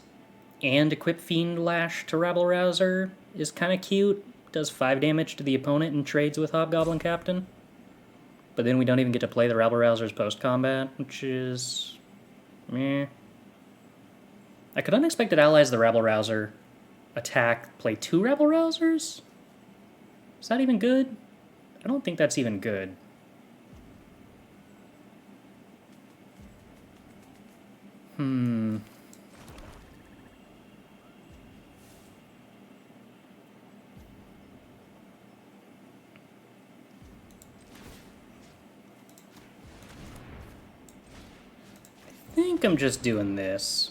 and equip Fiend Lash to rabble-rouser is kind of cute. Does 5 damage to the opponent and trades with hobgoblin captain. But then we don't even get to play the rabble-rousers post-combat, which is... meh. I could unexpected allies the rabble-rouser, attack, play 2 rabble-rousers? Is that even good? I don't think that's even good. I think I'm just doing this.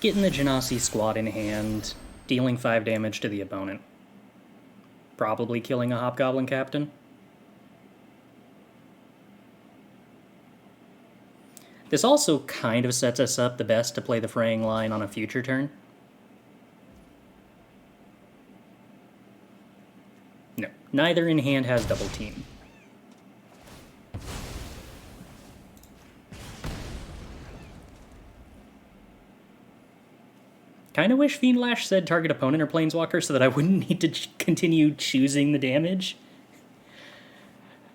Getting the Genasi squad in hand, dealing 5 damage to the opponent. Probably killing a hobgoblin captain. This also kind of sets us up the best to play the fraying line on a future turn. No, neither in hand has double team. Kinda wish Fiend Lash said target opponent or planeswalker so that I wouldn't need to continue choosing the damage.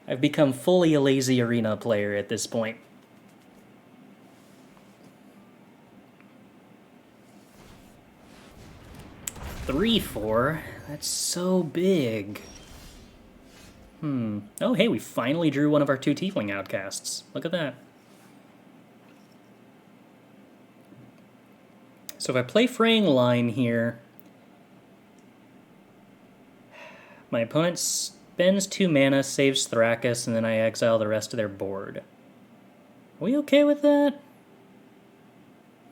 I've become fully a lazy arena player at this point. 3/4? That's so big. Oh, hey, we finally drew one of our 2 Tiefling outcasts. Look at that. So if I play Fraying Line here, my opponent spends 2 mana, saves Thrakkus, and then I exile the rest of their board. Are we okay with that?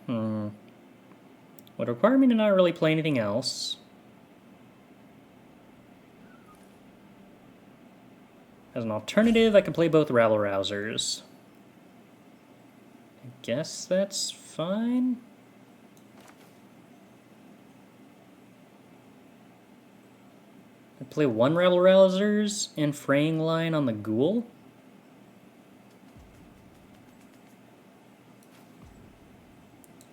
Would require me to not really play anything else. As an alternative, I can play both rabble-rousers. I guess that's fine. I play 1 rabble-rousers and Fraying Line on the ghoul.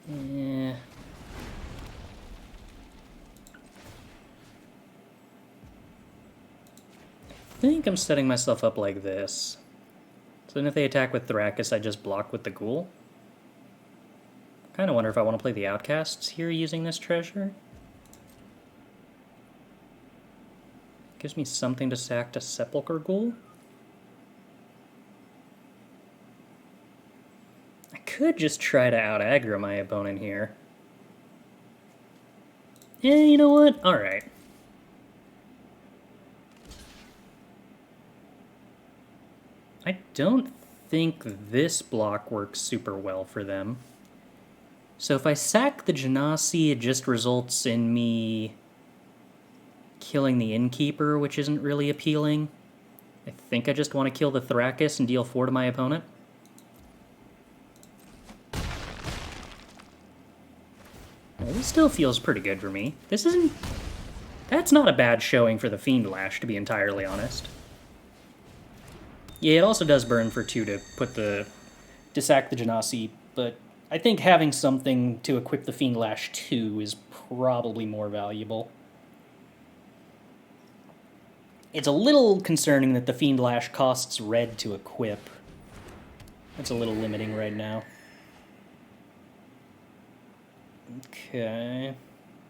Yeah. I think I'm setting myself up like this. So then if they attack with Thrakkus, I just block with the ghoul. Kinda wonder if I want to play the outcasts here using this treasure. Gives me something to sack to Sepulchre Ghoul. I could just try to out-aggro my opponent here. Yeah, you know what? Alright. I don't think this block works super well for them. So if I sack the Genasi, it just results in me killing the Innkeeper, which isn't really appealing. I think I just want to kill the Thrakkus and deal 4 to my opponent. Well, this still feels pretty good for me. This isn't... That's not a bad showing for the Fiend Lash, to be entirely honest. Yeah, it also does burn for 2 to put the... to sack the Genasi, but I think having something to equip the Fiend Lash 2 is probably more valuable. It's a little concerning that the Fiend Lash costs red to equip. That's a little limiting right now. Okay.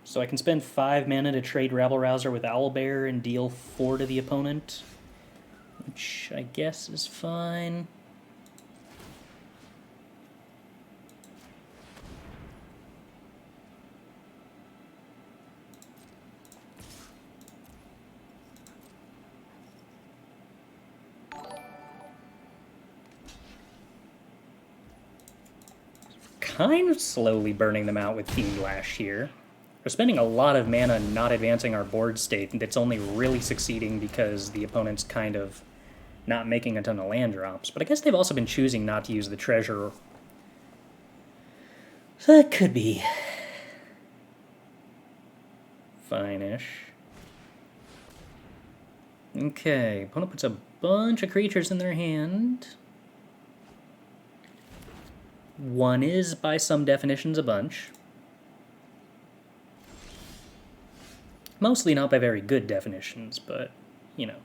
So I can spend 5 mana to trade Rabble-rouser with Owlbear and deal 4 to the opponent, which I guess is fine. Kind of slowly burning them out with Fiend Lash here. We're spending a lot of mana not advancing our board state, and it's only really succeeding because the opponent's kind of not making a ton of land drops. But I guess they've also been choosing not to use the treasure So that could be fine-ish. Okay, opponent puts a bunch of creatures in their hand. One is, by some definitions, a bunch. Mostly not by very good definitions, but, you know.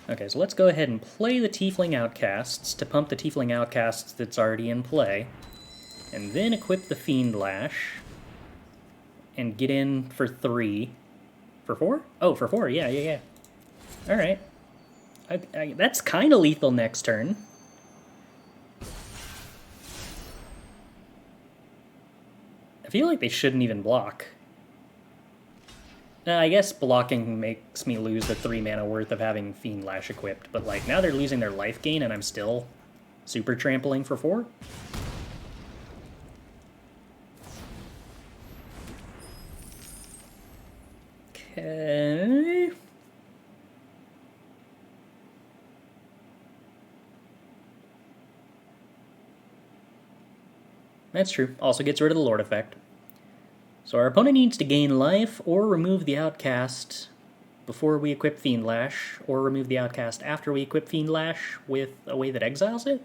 Okay, so let's go ahead and play the Tiefling Outcasts to pump the Tiefling Outcasts that's already in play. And then equip the Fiend Lash. And get in for 3. For 4? Oh, for 4, yeah. Alright. That's kind of lethal next turn. I feel like they shouldn't even block. I guess blocking makes me lose the 3 mana worth of having Fiend Lash equipped, but like now they're losing their life gain and I'm still super trampling for 4? Okay. That's true. Also gets rid of the Lord effect. So our opponent needs to gain life or remove the Outcast before we equip Fiend Lash, or remove the Outcast after we equip Fiend Lash with a way that exiles it?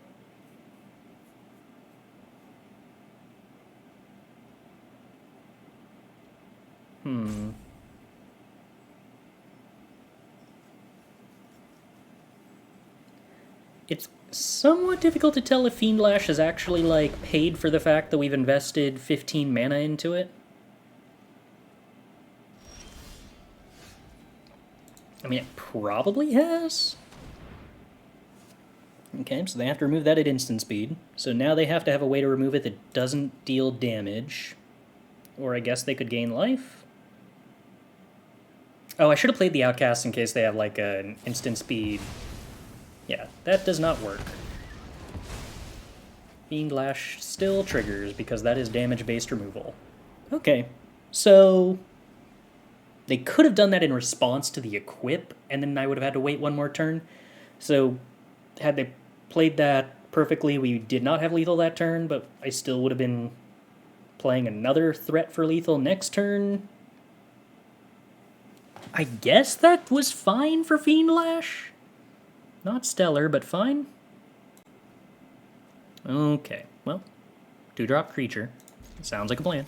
It's somewhat difficult to tell if Fiend Lash is actually, like, paid for the fact that we've invested 15 mana into it. I mean, it probably has. Okay, so they have to remove that at instant speed. So now they have to have a way to remove it that doesn't deal damage. Or I guess they could gain life? Oh, I should have played the Outcast in case they have, like, an instant speed. Yeah, that does not work. Fiend Lash still triggers because that is damage-based removal. Okay, so they could have done that in response to the equip, and then I would have had to wait one more turn. So had they played that perfectly, we did not have lethal that turn, but I still would have been playing another threat for lethal next turn. I guess that was fine for Fiend Lash. Not stellar, but fine. Okay, well, 2-drop creature. Sounds like a plan.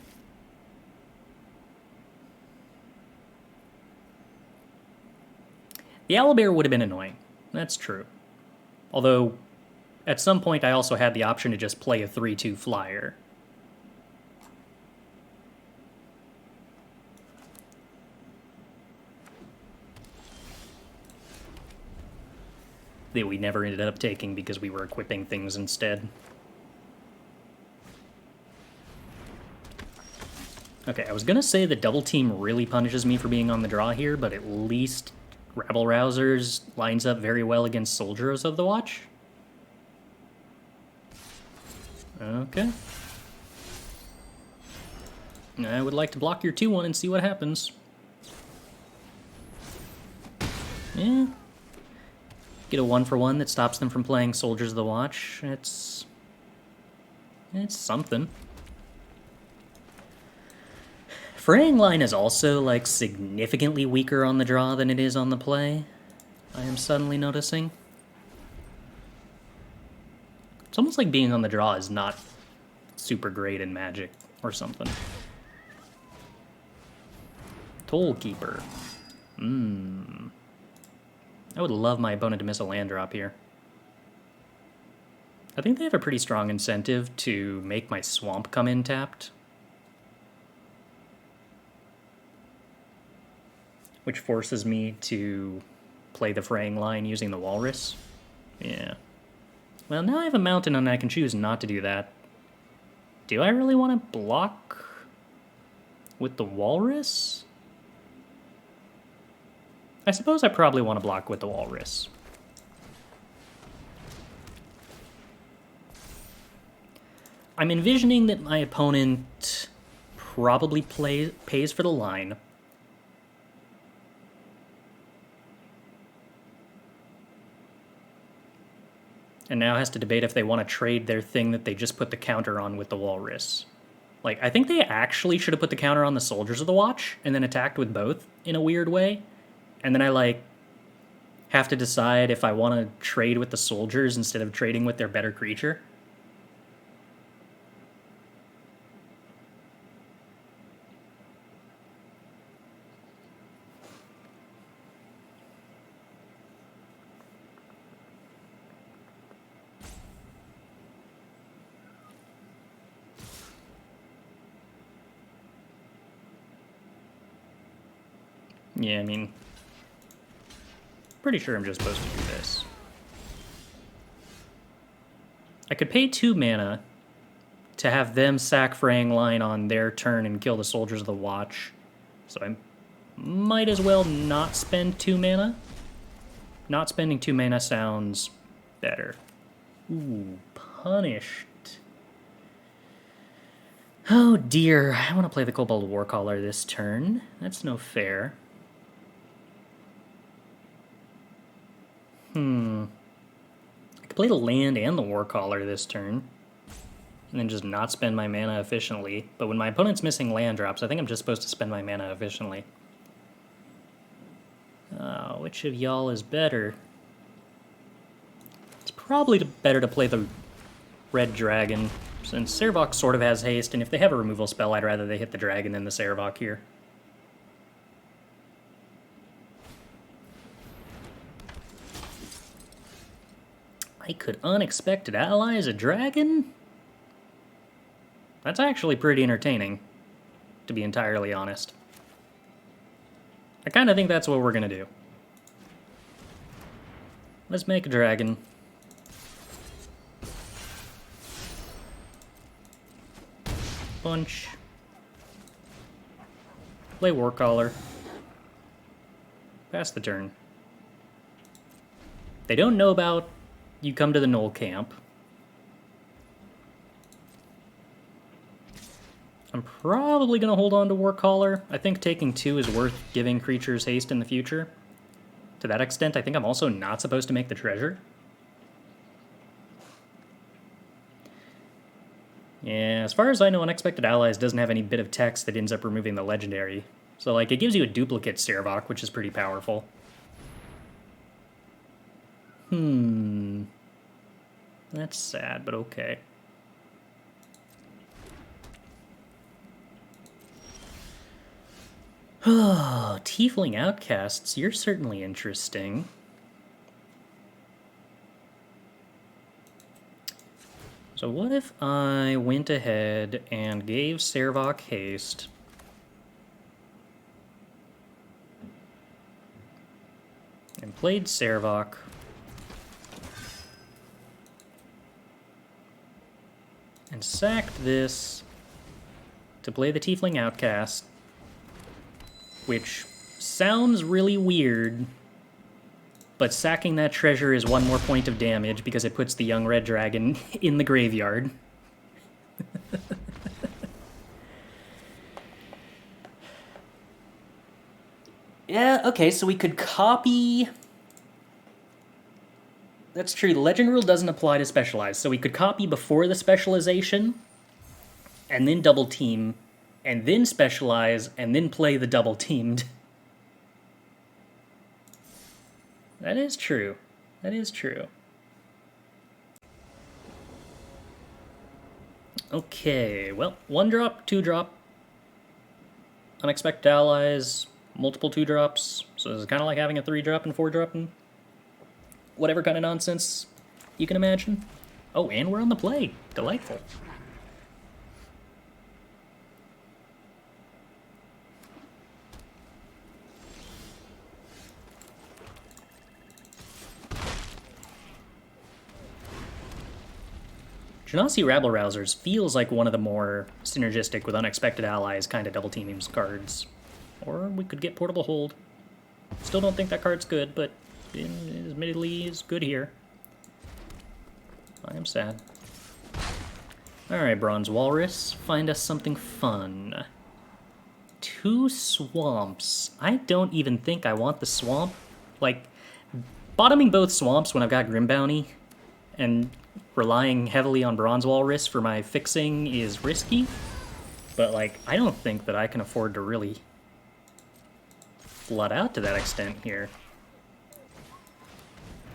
The Owlbear would have been annoying. That's true. Although, at some point I also had the option to just play a 3-2 flyer. That we never ended up taking because we were equipping things instead. Okay, I was gonna say that Doubleteam really punishes me for being on the draw here, but at least Rabble Rousers lines up very well against Soldiers of the Watch. Okay. I would like to block your 2-1 and see what happens. Yeah. Get a 1-for-1 that stops them from playing Soldiers of the Watch. It's something. Fraying Line is also, like, significantly weaker on the draw than it is on the play. I am suddenly noticing. It's almost like being on the draw is not super great in Magic or something. Tollkeeper. I would love my opponent to miss a land drop here. I think they have a pretty strong incentive to make my swamp come in tapped. Which forces me to play the Fraying Line using the Walrus. Yeah. Well, now I have a mountain and I can choose not to do that. Do I really want to block with the Walrus? I suppose I probably want to block with the Walrus. I'm envisioning that my opponent probably pays for the line. And now has to debate if they want to trade their thing that they just put the counter on with the Walrus. Like, I think they actually should have put the counter on the Soldiers of the Watch and then attacked with both in a weird way. And then I, like, have to decide if I want to trade with the Soldiers instead of trading with their better creature. Yeah, I mean, pretty sure I'm just supposed to do this. I could pay 2 mana to have them sack Fraying Line on their turn and kill the Soldiers of the Watch. So I might as well not spend 2 mana. Not spending 2 mana sounds better. Ooh, punished. Oh dear, I want to play the Kobold Warcaller this turn. That's no fair. I could play the land and the Warcaller this turn, and then just not spend my mana efficiently. But when my opponent's missing land drops, I think I'm just supposed to spend my mana efficiently. Which of y'all is better? It's probably better to play the Red Dragon, since Servok sort of has haste, and if they have a removal spell, I'd rather they hit the dragon than the Servok here. I could Unexpected Allies a dragon? That's actually pretty entertaining, to be entirely honest. I kind of think that's what we're going to do. Let's make a dragon. Punch. Play Warcaller. Pass the turn. They don't know about you come to the Knoll camp. I'm probably going to hold on to Warcaller. I think taking 2 is worth giving creatures haste in the future. To that extent, I think I'm also not supposed to make the treasure. Yeah, as far as I know, Unexpected Allies doesn't have any bit of text that ends up removing the legendary. So, like, it gives you a duplicate Servok, which is pretty powerful. That's sad, but okay. Oh, Tiefling Outcasts, you're certainly interesting. So what if I went ahead and gave Servok haste? And played Servok. And sacked this to play the Tiefling Outcast, which sounds really weird, but sacking that treasure is 1 more point of damage because it puts the young red dragon in the graveyard. Yeah, okay, so we could copy... That's true, the legend rule doesn't apply to specialize, so we could copy before the specialization, and then double team, and then specialize, and then play the double teamed. That is true. That is true. Okay, well, 1-drop, 2-drop. Unexpected Allies, multiple 2-drops. So this is kind of like having a 3-drop and 4-drop and whatever kind of nonsense you can imagine. Oh, and we're on the play. Delightful. Genasi Rabble-Rousers feels like one of the more synergistic with Unexpected Allies kind of double teaming cards. Or we could get Portable Hold. Still don't think that card's good, but admittedly is good here. I am sad. Alright, Bronze Walrus, find us something fun. 2 swamps. I don't even think I want the swamp. Like, bottoming both swamps when I've got Grim Bounty and relying heavily on Bronze Walrus for my fixing is risky. but, like, I don't think that I can afford to really flood out to that extent here.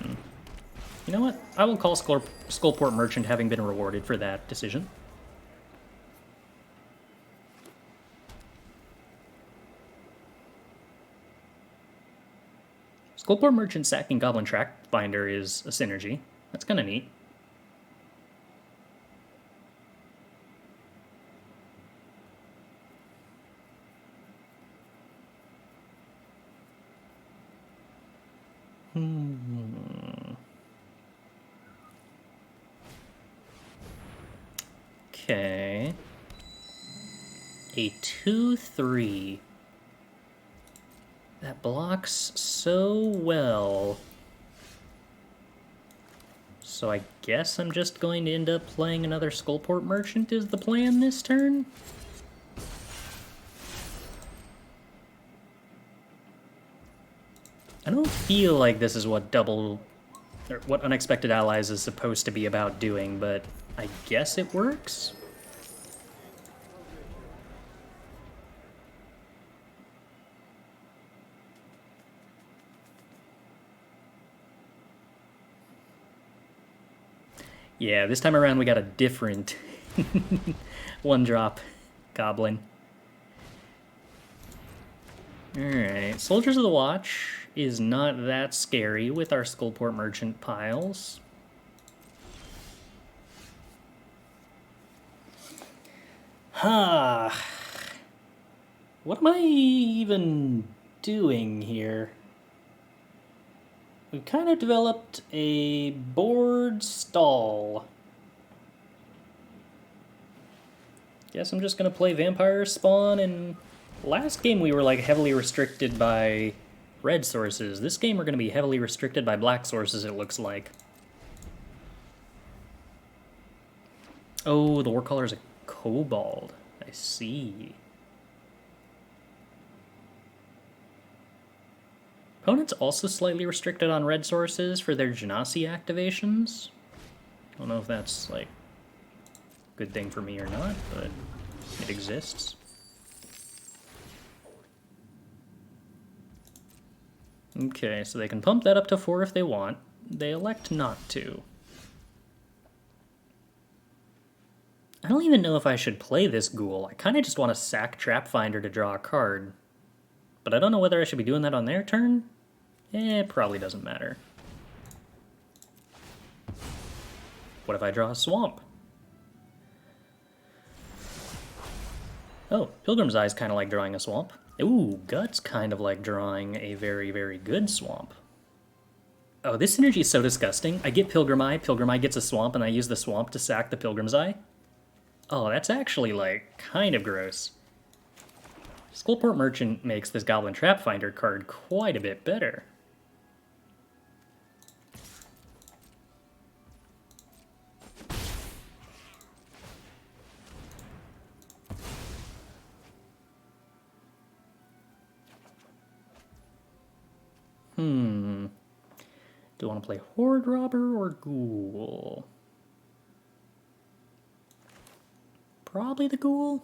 You know what? I will call Skullport Merchant having been rewarded for that decision. Skullport Merchant sacking Goblin Track Finder is a synergy. That's kind of neat. Okay. A 2/3. That blocks so well. So I guess I'm just going to end up playing another Skullport Merchant is the plan this turn? I don't feel like this is what what Unexpected Allies is supposed to be about doing, but I guess it works? Yeah, this time around we got a different one-drop goblin. Alright, Soldiers of the Watch is not that scary with our Skullport Merchant piles. What am I even doing here? We've kind of developed a board stall. Guess I'm just gonna play Vampire Spawn, and last game we were like heavily restricted by red sources. This game we're gonna be heavily restricted by black sources, it looks like. Oh, the war color is a kobold. I see. Opponents also slightly restricted on red sources for their Genasi activations. I don't know if that's, like, a good thing for me or not, but it exists. Okay, so they can pump that up to 4 if they want. They elect not to. I don't even know if I should play this ghoul. I kind of just want to sack Trap Finder to draw a card. But I don't know whether I should be doing that on their turn. It probably doesn't matter. What if I draw a swamp? Oh, Pilgrim's Eye is kind of like drawing a swamp. Ooh, Gut's kind of like drawing a very, very good swamp. Oh, this synergy is so disgusting. I get Pilgrim Eye gets a swamp, and I use the swamp to sack the Pilgrim's Eye. Oh, that's actually, like, kind of gross. Skullport Merchant makes this Goblin Trap Finder card quite a bit better. Do I want to play Horde Robber or Ghoul? Probably the Ghoul.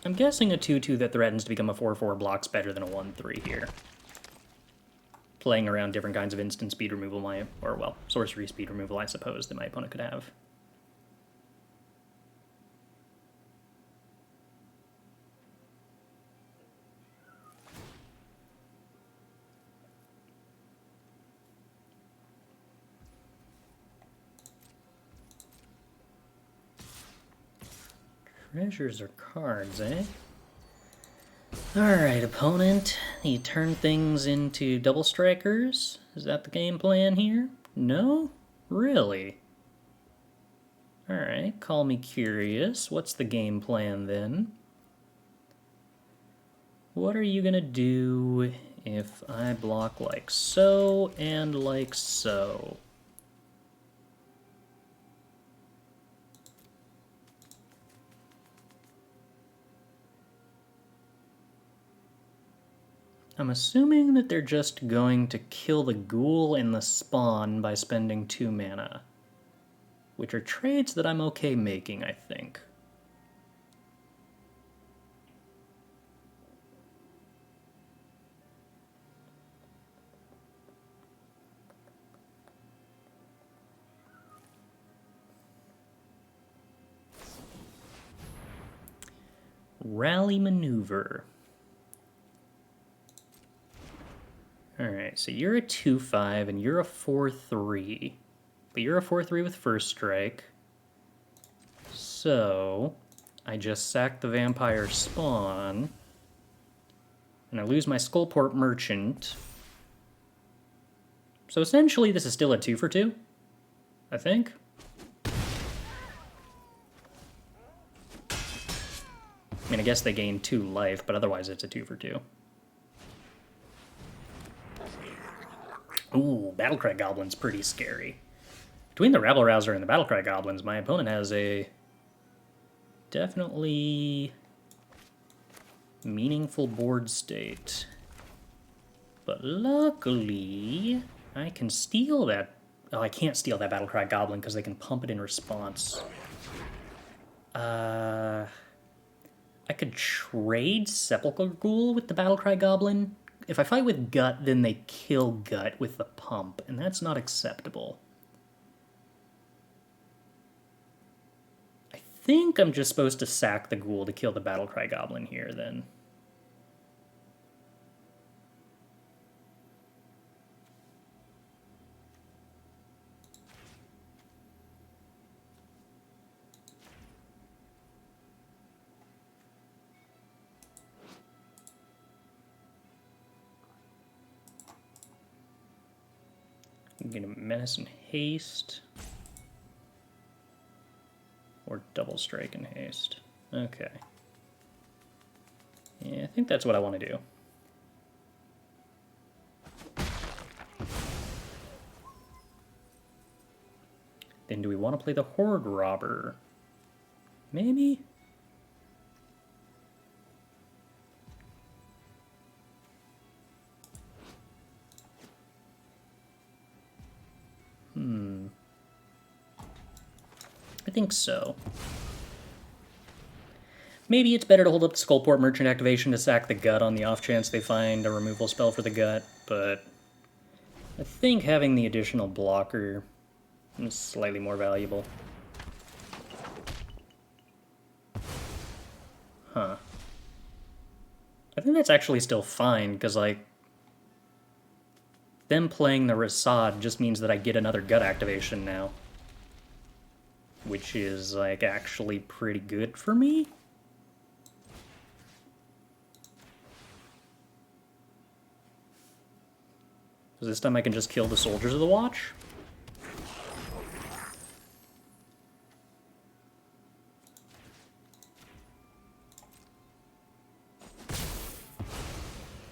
I'm guessing a 2/2 that threatens to become a 4/4 blocks better than a 1/3 here. Playing around different kinds of instant speed removal, sorcery speed removal, I suppose, that my opponent could have. Treasures are cards, eh? Alright, opponent. You turn things into double strikers? Is that the game plan here? No? Really? Alright, call me curious. What's the game plan then? What are you gonna do if I block like so and like so? I'm assuming that they're just going to kill the ghoul and the spawn by spending 2 mana. which are trades that I'm okay making, I think. Rally maneuver. Alright, so you're a 2-5 and you're a 4-3. But you're a 4-3 with first strike. So I just sack the vampire spawn. And I lose my Skullport Merchant. So essentially this is still a 2 for 2, I think. I mean, I guess they gain 2 life, but otherwise it's a 2 for 2. Ooh, Battlecry Goblin's pretty scary. Between the Rabble Rouser and the Battlecry Goblins, my opponent has a definitely meaningful board state. But luckily, I can steal that. Oh, I can't steal that Battlecry Goblin because they can pump it in response. I could trade Sepulchre Ghoul with the Battlecry Goblin. If I fight with Gut, then they kill Gut with the pump, and that's not acceptable. I think I'm just supposed to sack the Ghoul to kill the Battlecry Goblin here, then. I'm gonna Menace and Haste. Or Double Strike and Haste. Okay. Yeah, I think that's what I want to do. Then do we want to play the Horde Robber? Maybe? I think so. Maybe it's better to hold up the Skullport Merchant activation to sack the Gut on the off chance they find a removal spell for the Gut, but I think having the additional blocker is slightly more valuable. Huh. I think that's actually still fine, because, like, them playing the Rasad just means that I get another Gut activation now. Which is, like, actually pretty good for me. So this time I can just kill the Soldiers of the Watch.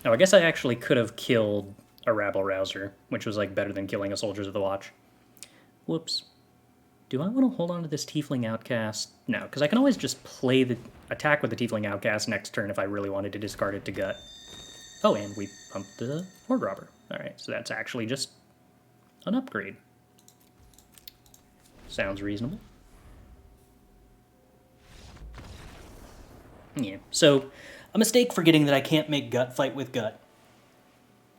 Oh, I guess I actually could have killed a Rabble Rouser, which was, like, better than killing a Soldiers of the Watch. Whoops. Do I want to hold on to this Tiefling Outcast? No, because I can always just play the attack with the Tiefling Outcast next turn if I really wanted to discard it to Gut. Oh, and we pumped the Horde Robber. Alright, so that's actually just an upgrade. Sounds reasonable. Yeah, so a mistake forgetting that I can't make Gut fight with Gut.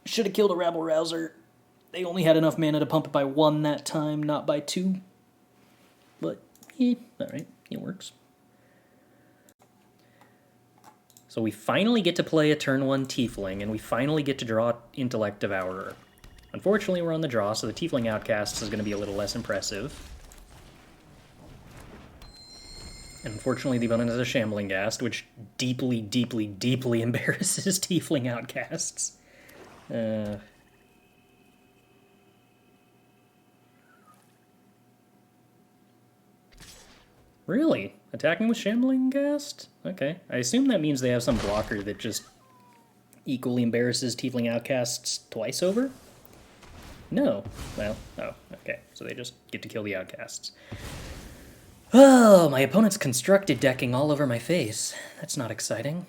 Should have killed a Rabble Rouser. They only had enough mana to pump it by 1 that time, not by 2. But, yeah, alright, it works. So we finally get to play a turn 1 Tiefling, and we finally get to draw Intellect Devourer. Unfortunately, we're on the draw, so the Tiefling Outcast is going to be a little less impressive. And unfortunately, the opponent has a Shambling Ghast, which deeply, deeply, deeply embarrasses Tiefling Outcasts. Really? Attacking with Shambling Ghast? Okay. I assume that means they have some blocker that just equally embarrasses Tiefling Outcasts twice over? No. Well, oh, okay. So they just get to kill the Outcasts. Oh, my opponent's constructed decking all over my face. That's not exciting.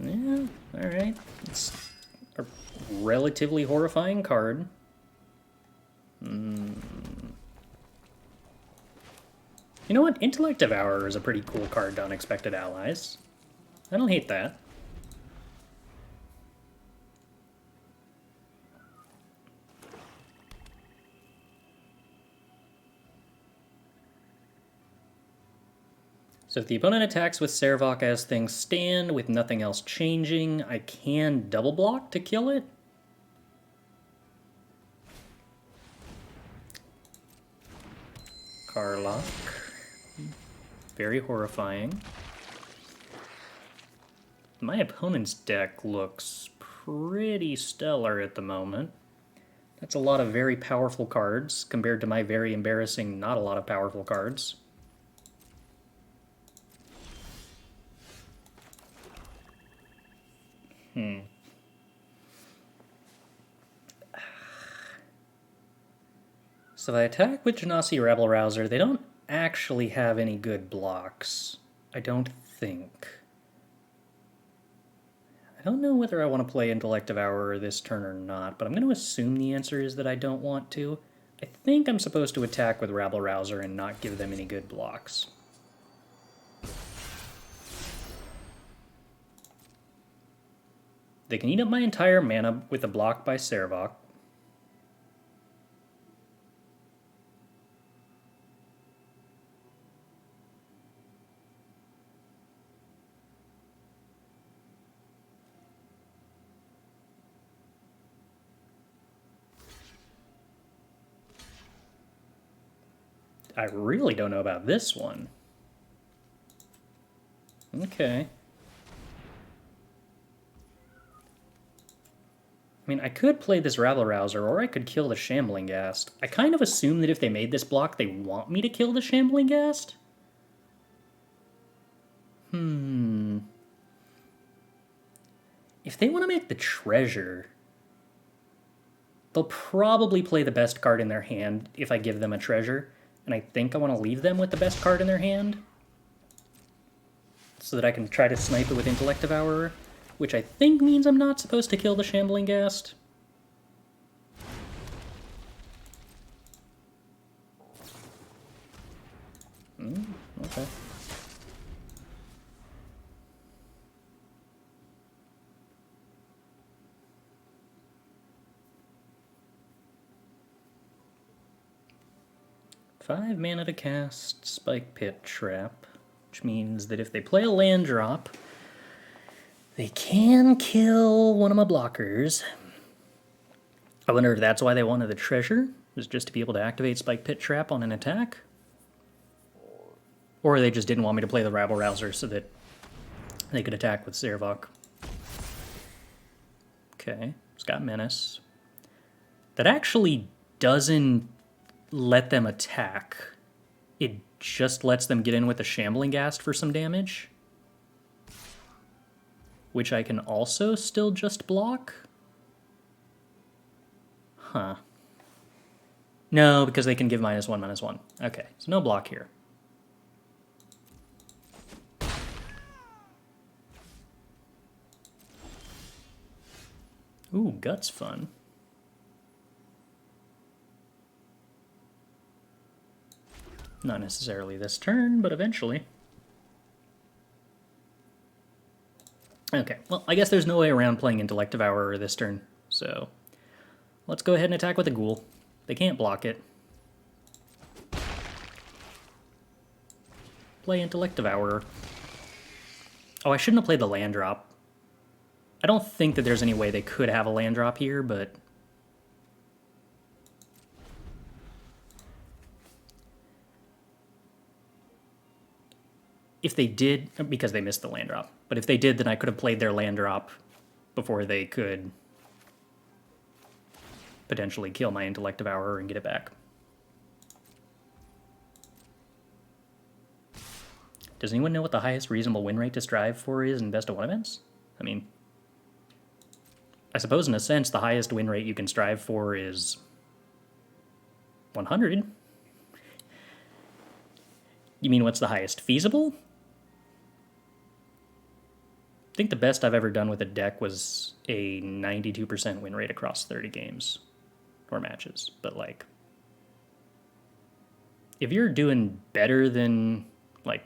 Yeah, alright. It's a relatively horrifying card. You know what? Intellect Devourer is a pretty cool card to Unexpected Allies. I don't hate that. So if the opponent attacks with Servok as things stand, with nothing else changing, I can double block to kill it. Karlach. Very horrifying. My opponent's deck looks pretty stellar at the moment. That's a lot of very powerful cards compared to my very embarrassing not a lot of powerful cards. So I attack with Genasi Rebel Rouser. They don't actually have any good blocks. I don't think. I don't know whether I want to play Intellect Devourer this turn or not, but I'm going to assume the answer is that I don't want to. I think I'm supposed to attack with Rabble Rouser and not give them any good blocks. They can eat up my entire mana with a block by Servok. I really don't know about this one. Okay. I mean, I could play this Rabble Rouser, or I could kill the Shambling Ghast. I kind of assume that if they made this block, they want me to kill the Shambling Ghast. If they want to make the Treasure, they'll probably play the best card in their hand if I give them a Treasure, and I think I want to leave them with the best card in their hand so that I can try to snipe it with Intellect Devourer, which I think means I'm not supposed to kill the Shambling Ghast. Okay. Five mana to cast Spike Pit Trap, which means that if they play a land drop, they can kill one of my blockers. I wonder if that's why they wanted the Treasure, was just to be able to activate Spike Pit Trap on an attack? Or they just didn't want me to play the Rabble Rouser so that they could attack with Servok. Okay, it's got Menace. That actually doesn't let them attack. It just lets them get in with a Shambling Ghast for some damage, which I can also still just block? Huh. No, because they can give -1/-1. Okay, so no block here. Ooh, Guts fun. Not necessarily this turn, but eventually. Okay, well, I guess there's no way around playing Intellect Devourer this turn, so let's go ahead and attack with a Ghoul. They can't block it. Play Intellect Devourer. Oh, I shouldn't have played the land drop. I don't think that there's any way they could have a land drop here, but if they did, because they missed the land drop, but if they did, then I could have played their land drop before they could potentially kill my Intellect Devourer and get it back. Does anyone know what the highest reasonable win rate to strive for is in Best of 1 events? I mean, I suppose in a sense the highest win rate you can strive for is 100. You mean what's the highest feasible? I think the best I've ever done with a deck was a 92% win rate across 30 games or matches. But, like, if you're doing better than, like,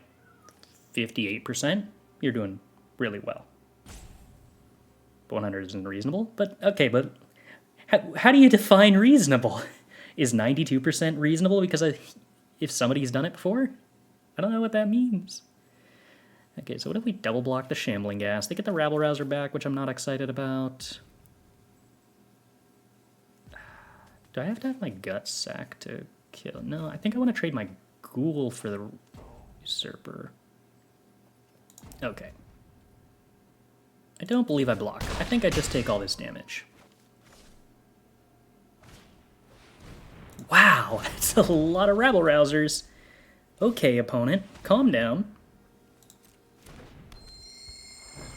58%, you're doing really well. 100 isn't reasonable, but okay, but how do you define reasonable? Is 92% reasonable because if somebody's done it before? I don't know what that means. Okay, so what if we double block the Shambling Gas? They get the Rabble Rouser back, which I'm not excited about. Do I have to have my Gut Sack to kill? No, I think I want to trade my Ghoul for the Usurper. Okay. I don't believe I block. I think I just take all this damage. Wow, that's a lot of Rabble Rousers. Okay, opponent, calm down.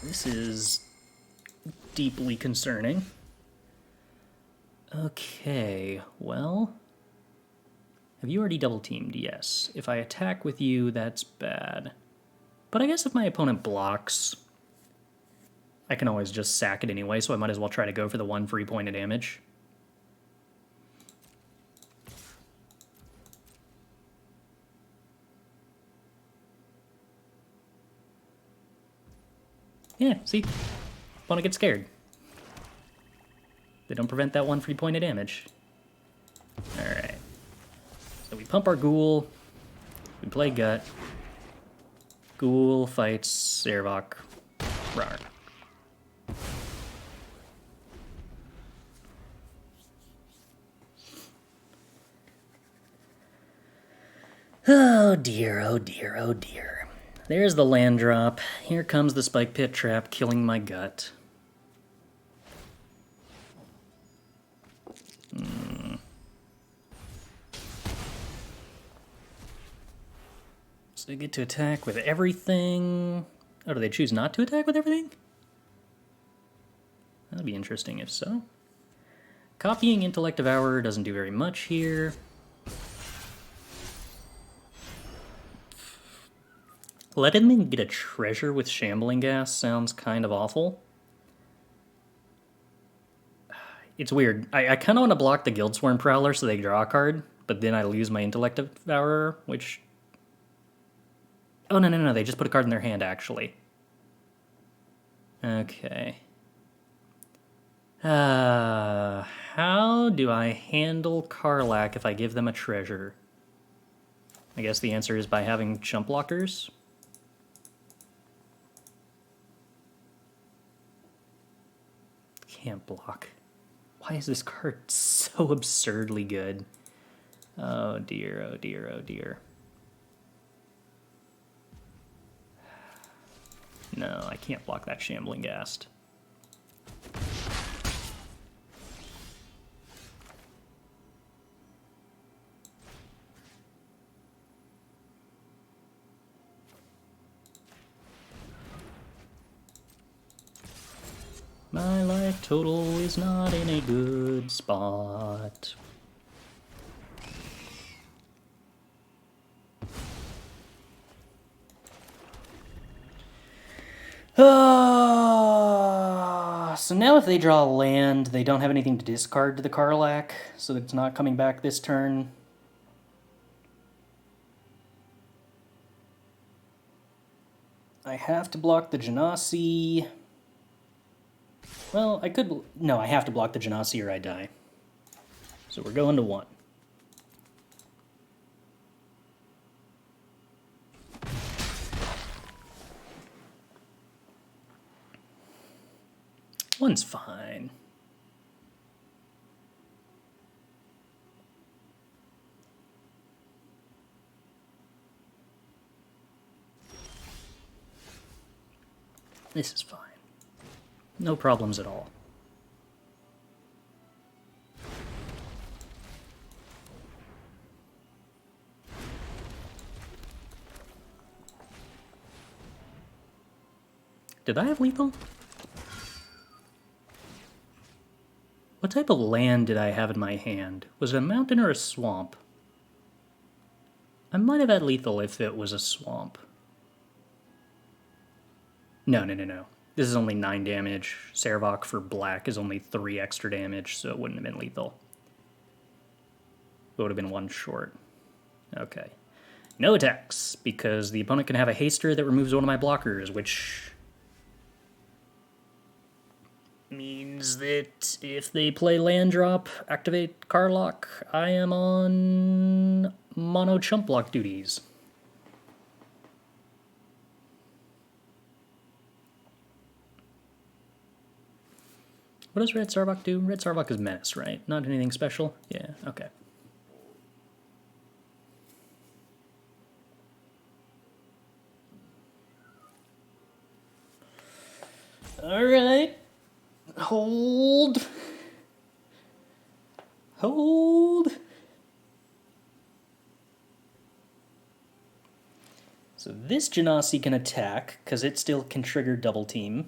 This is deeply concerning. Okay, well... Have you already double-teamed? Yes. If I attack with you, that's bad. But I guess if my opponent blocks, I can always just sack it anyway, so I might as well try to go for the 1 free point of damage. Yeah, see? Opponent gets scared. They don't prevent that 1 free point of damage. Alright. So we pump our Ghoul. We play Gut. Ghoul fights Servok. Rawr. Oh dear, oh dear, oh dear. There's the land drop. Here comes the Spike Pit Trap killing my Gut. So they get to attack with everything. Oh, do they choose not to attack with everything? That'd be interesting if so. Copying Intellect Devourer doesn't do very much here. Letting them get a treasure with Shambling Gas sounds kind of awful. It's weird. I kind of want to block the Guildsworn Prowler so they draw a card, but then I lose my Intellect Devourer, which... Oh, no, they just put a card in their hand, actually. Okay. How do I handle Karlach if I give them a treasure? I guess the answer is by having chump blockers. Can't block. Why is this card so absurdly good? Oh dear, oh dear, oh dear. No, I can't block that Shambling Ghast. My life total is not in a good spot. So now if they draw land, they don't have anything to discard to the Karlach, so it's not coming back this turn. I have to block the Genasi. Well, I could... No, I have to block the Genasi or I die. So we're going to 1. One's fine. This is fine. No problems at all. Did I have lethal? What type of land did I have in my hand? Was it a mountain or a swamp? I might have had lethal if it was a swamp. No. This is only 9 damage. Servok for black is only 3 extra damage, so it wouldn't have been lethal. It would have been 1 short. Okay. No attacks, because the opponent can have a haster that removes one of my blockers, which means that if they play land drop, activate Carlock, I am on mono chump block duties. What does Red Sarvok do? Red Sarvok is menace, right? Not anything special? Yeah, okay. Alright. Hold. Hold. So this Genasi can attack, because it still can trigger double team.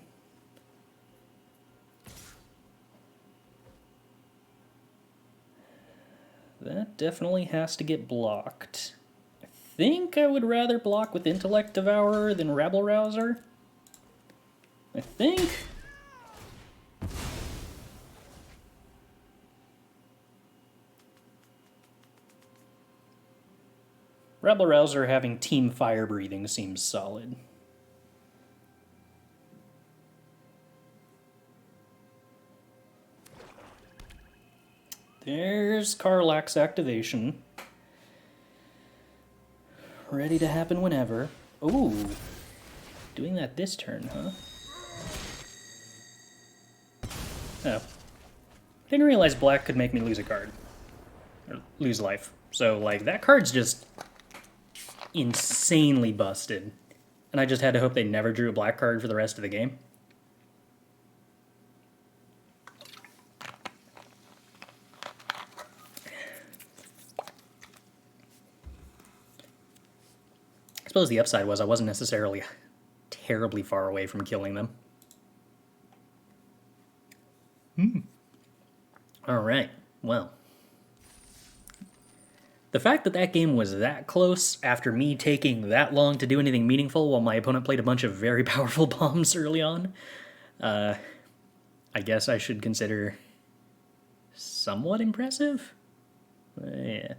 That definitely has to get blocked. I think I would rather block with Intellect Devourer than Rabble Rouser. I think. Rabble Rouser having Team Fire Breathing seems solid. There's Karlak's activation. Ready to happen whenever. Ooh. Doing that this turn, huh? Oh. Didn't realize black could make me lose a card. Or lose life. So, like, that card's just insanely busted. And I just had to hope they never drew a black card for the rest of the game. I suppose the upside was I wasn't necessarily terribly far away from killing them. Alright, well. The fact that that game was that close after me taking that long to do anything meaningful while my opponent played a bunch of very powerful bombs early on, I guess I should consider somewhat impressive? Yeah.